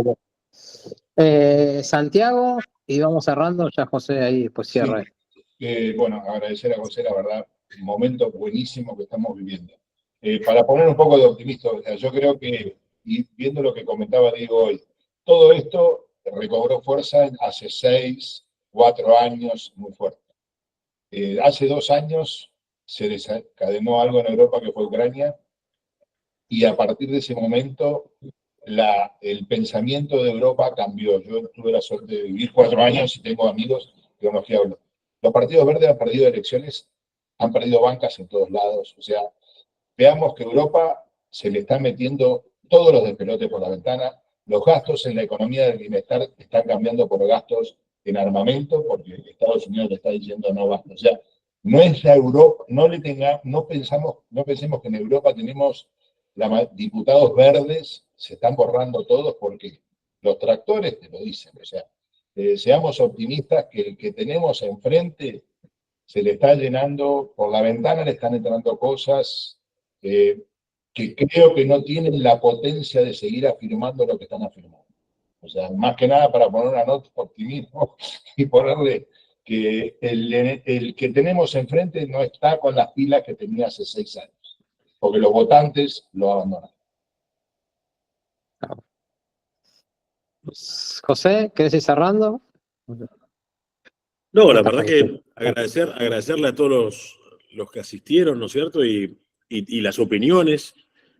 Santiago, y vamos cerrando, ya José ahí después cierra. Sí. Bueno, agradecer a José, la verdad, un momento buenísimo que estamos viviendo. Para poner un poco de optimismo, o sea, yo creo que, y viendo lo que comentaba Diego hoy, todo esto recobró fuerza hace 6, 4 años, muy fuerte. Hace 2 años se desencadenó algo en Europa que fue Ucrania, y a partir de ese momento el pensamiento de Europa cambió. Yo tuve la suerte de vivir 4 años y tengo amigos con los que hablo. Los partidos verdes han perdido elecciones, han perdido bancas en todos lados, o sea, veamos que Europa se le están metiendo todos los despelotes por la ventana. Los gastos en la economía del bienestar están cambiando por gastos en armamento, porque Estados Unidos le está diciendo no basta. O sea, no es la Europa, no pensemos que en Europa tenemos diputados verdes, se están borrando todos porque los tractores te lo dicen. O sea, seamos optimistas que el que tenemos enfrente se le está llenando, por la ventana le están entrando cosas que creo que no tienen la potencia de seguir afirmando lo que están afirmando. O sea, más que nada para poner una nota de optimismo y ponerle que el que tenemos enfrente no está con las pilas que tenía hace 6 años, porque los votantes lo abandonan. José, ¿querés ir cerrando? No, la verdad que agradecerle a todos los que asistieron, ¿no es cierto? Y las opiniones,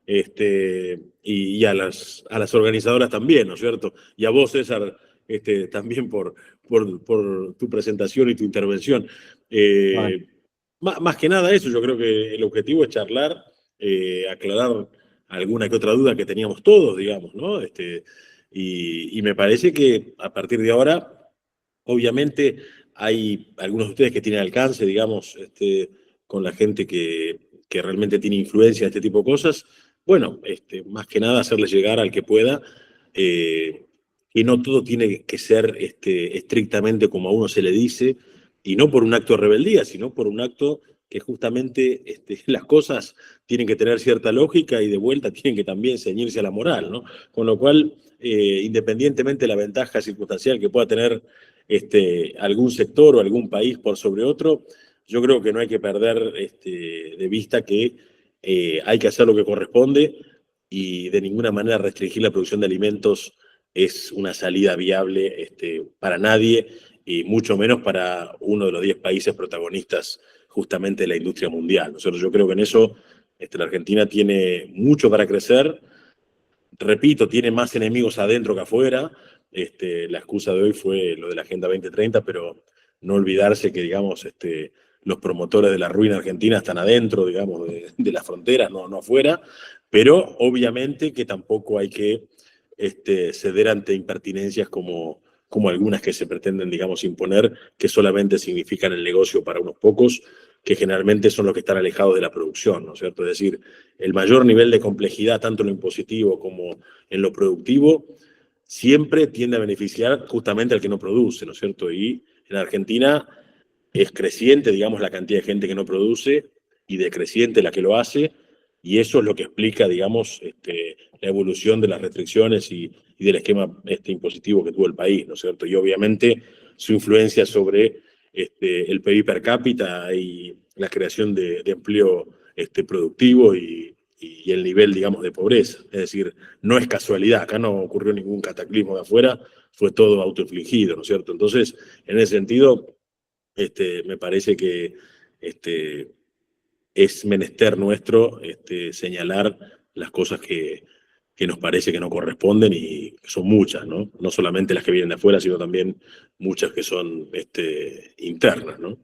y a las organizadoras también, ¿no es cierto? Y a vos, César, también por tu presentación y tu intervención. Bueno. Más que nada eso, yo creo que el objetivo es charlar, aclarar alguna que otra duda que teníamos todos, digamos, ¿no? Y me parece que a partir de ahora, obviamente, hay algunos de ustedes que tienen alcance, digamos, con la gente que realmente tiene influencia de este tipo de cosas. Bueno, más que nada hacerles llegar al que pueda, que no todo tiene que ser estrictamente como a uno se le dice, y no por un acto de rebeldía, sino por un acto que justamente las cosas tienen que tener cierta lógica y de vuelta tienen que también ceñirse a la moral, ¿no? Con lo cual, independientemente de la ventaja circunstancial que pueda tener algún sector o algún país por sobre otro, yo creo que no hay que perder de vista que hay que hacer lo que corresponde, y de ninguna manera restringir la producción de alimentos es una salida viable para nadie, y mucho menos para uno de los 10 países protagonistas justamente de la industria mundial. Nosotros, yo creo que en eso la Argentina tiene mucho para crecer. Repito, tiene más enemigos adentro que afuera. La excusa de hoy fue lo de la Agenda 2030, pero no olvidarse que, digamos, los promotores de la ruina argentina están adentro, digamos, de las fronteras, no afuera, pero obviamente que tampoco hay que ceder ante impertinencias como algunas que se pretenden, digamos, imponer, que solamente significan el negocio para unos pocos, que generalmente son los que están alejados de la producción, ¿no es cierto? Es decir, el mayor nivel de complejidad, tanto en lo impositivo como en lo productivo, siempre tiende a beneficiar justamente al que no produce, ¿no es cierto? Y en Argentina es creciente, digamos, la cantidad de gente que no produce y decreciente la que lo hace, y eso es lo que explica, digamos, la evolución de las restricciones y del esquema impositivo que tuvo el país, ¿no es cierto? Y obviamente su influencia sobre el PIB per cápita y la creación de empleo productivo y el nivel, digamos, de pobreza. Es decir, no es casualidad, acá no ocurrió ningún cataclismo de afuera, fue todo autoinfligido, ¿no es cierto? Entonces, en ese sentido, me parece que es menester nuestro señalar las cosas que nos parece que no corresponden y que son muchas, ¿no? No solamente las que vienen de afuera, sino también muchas que son internas, ¿no?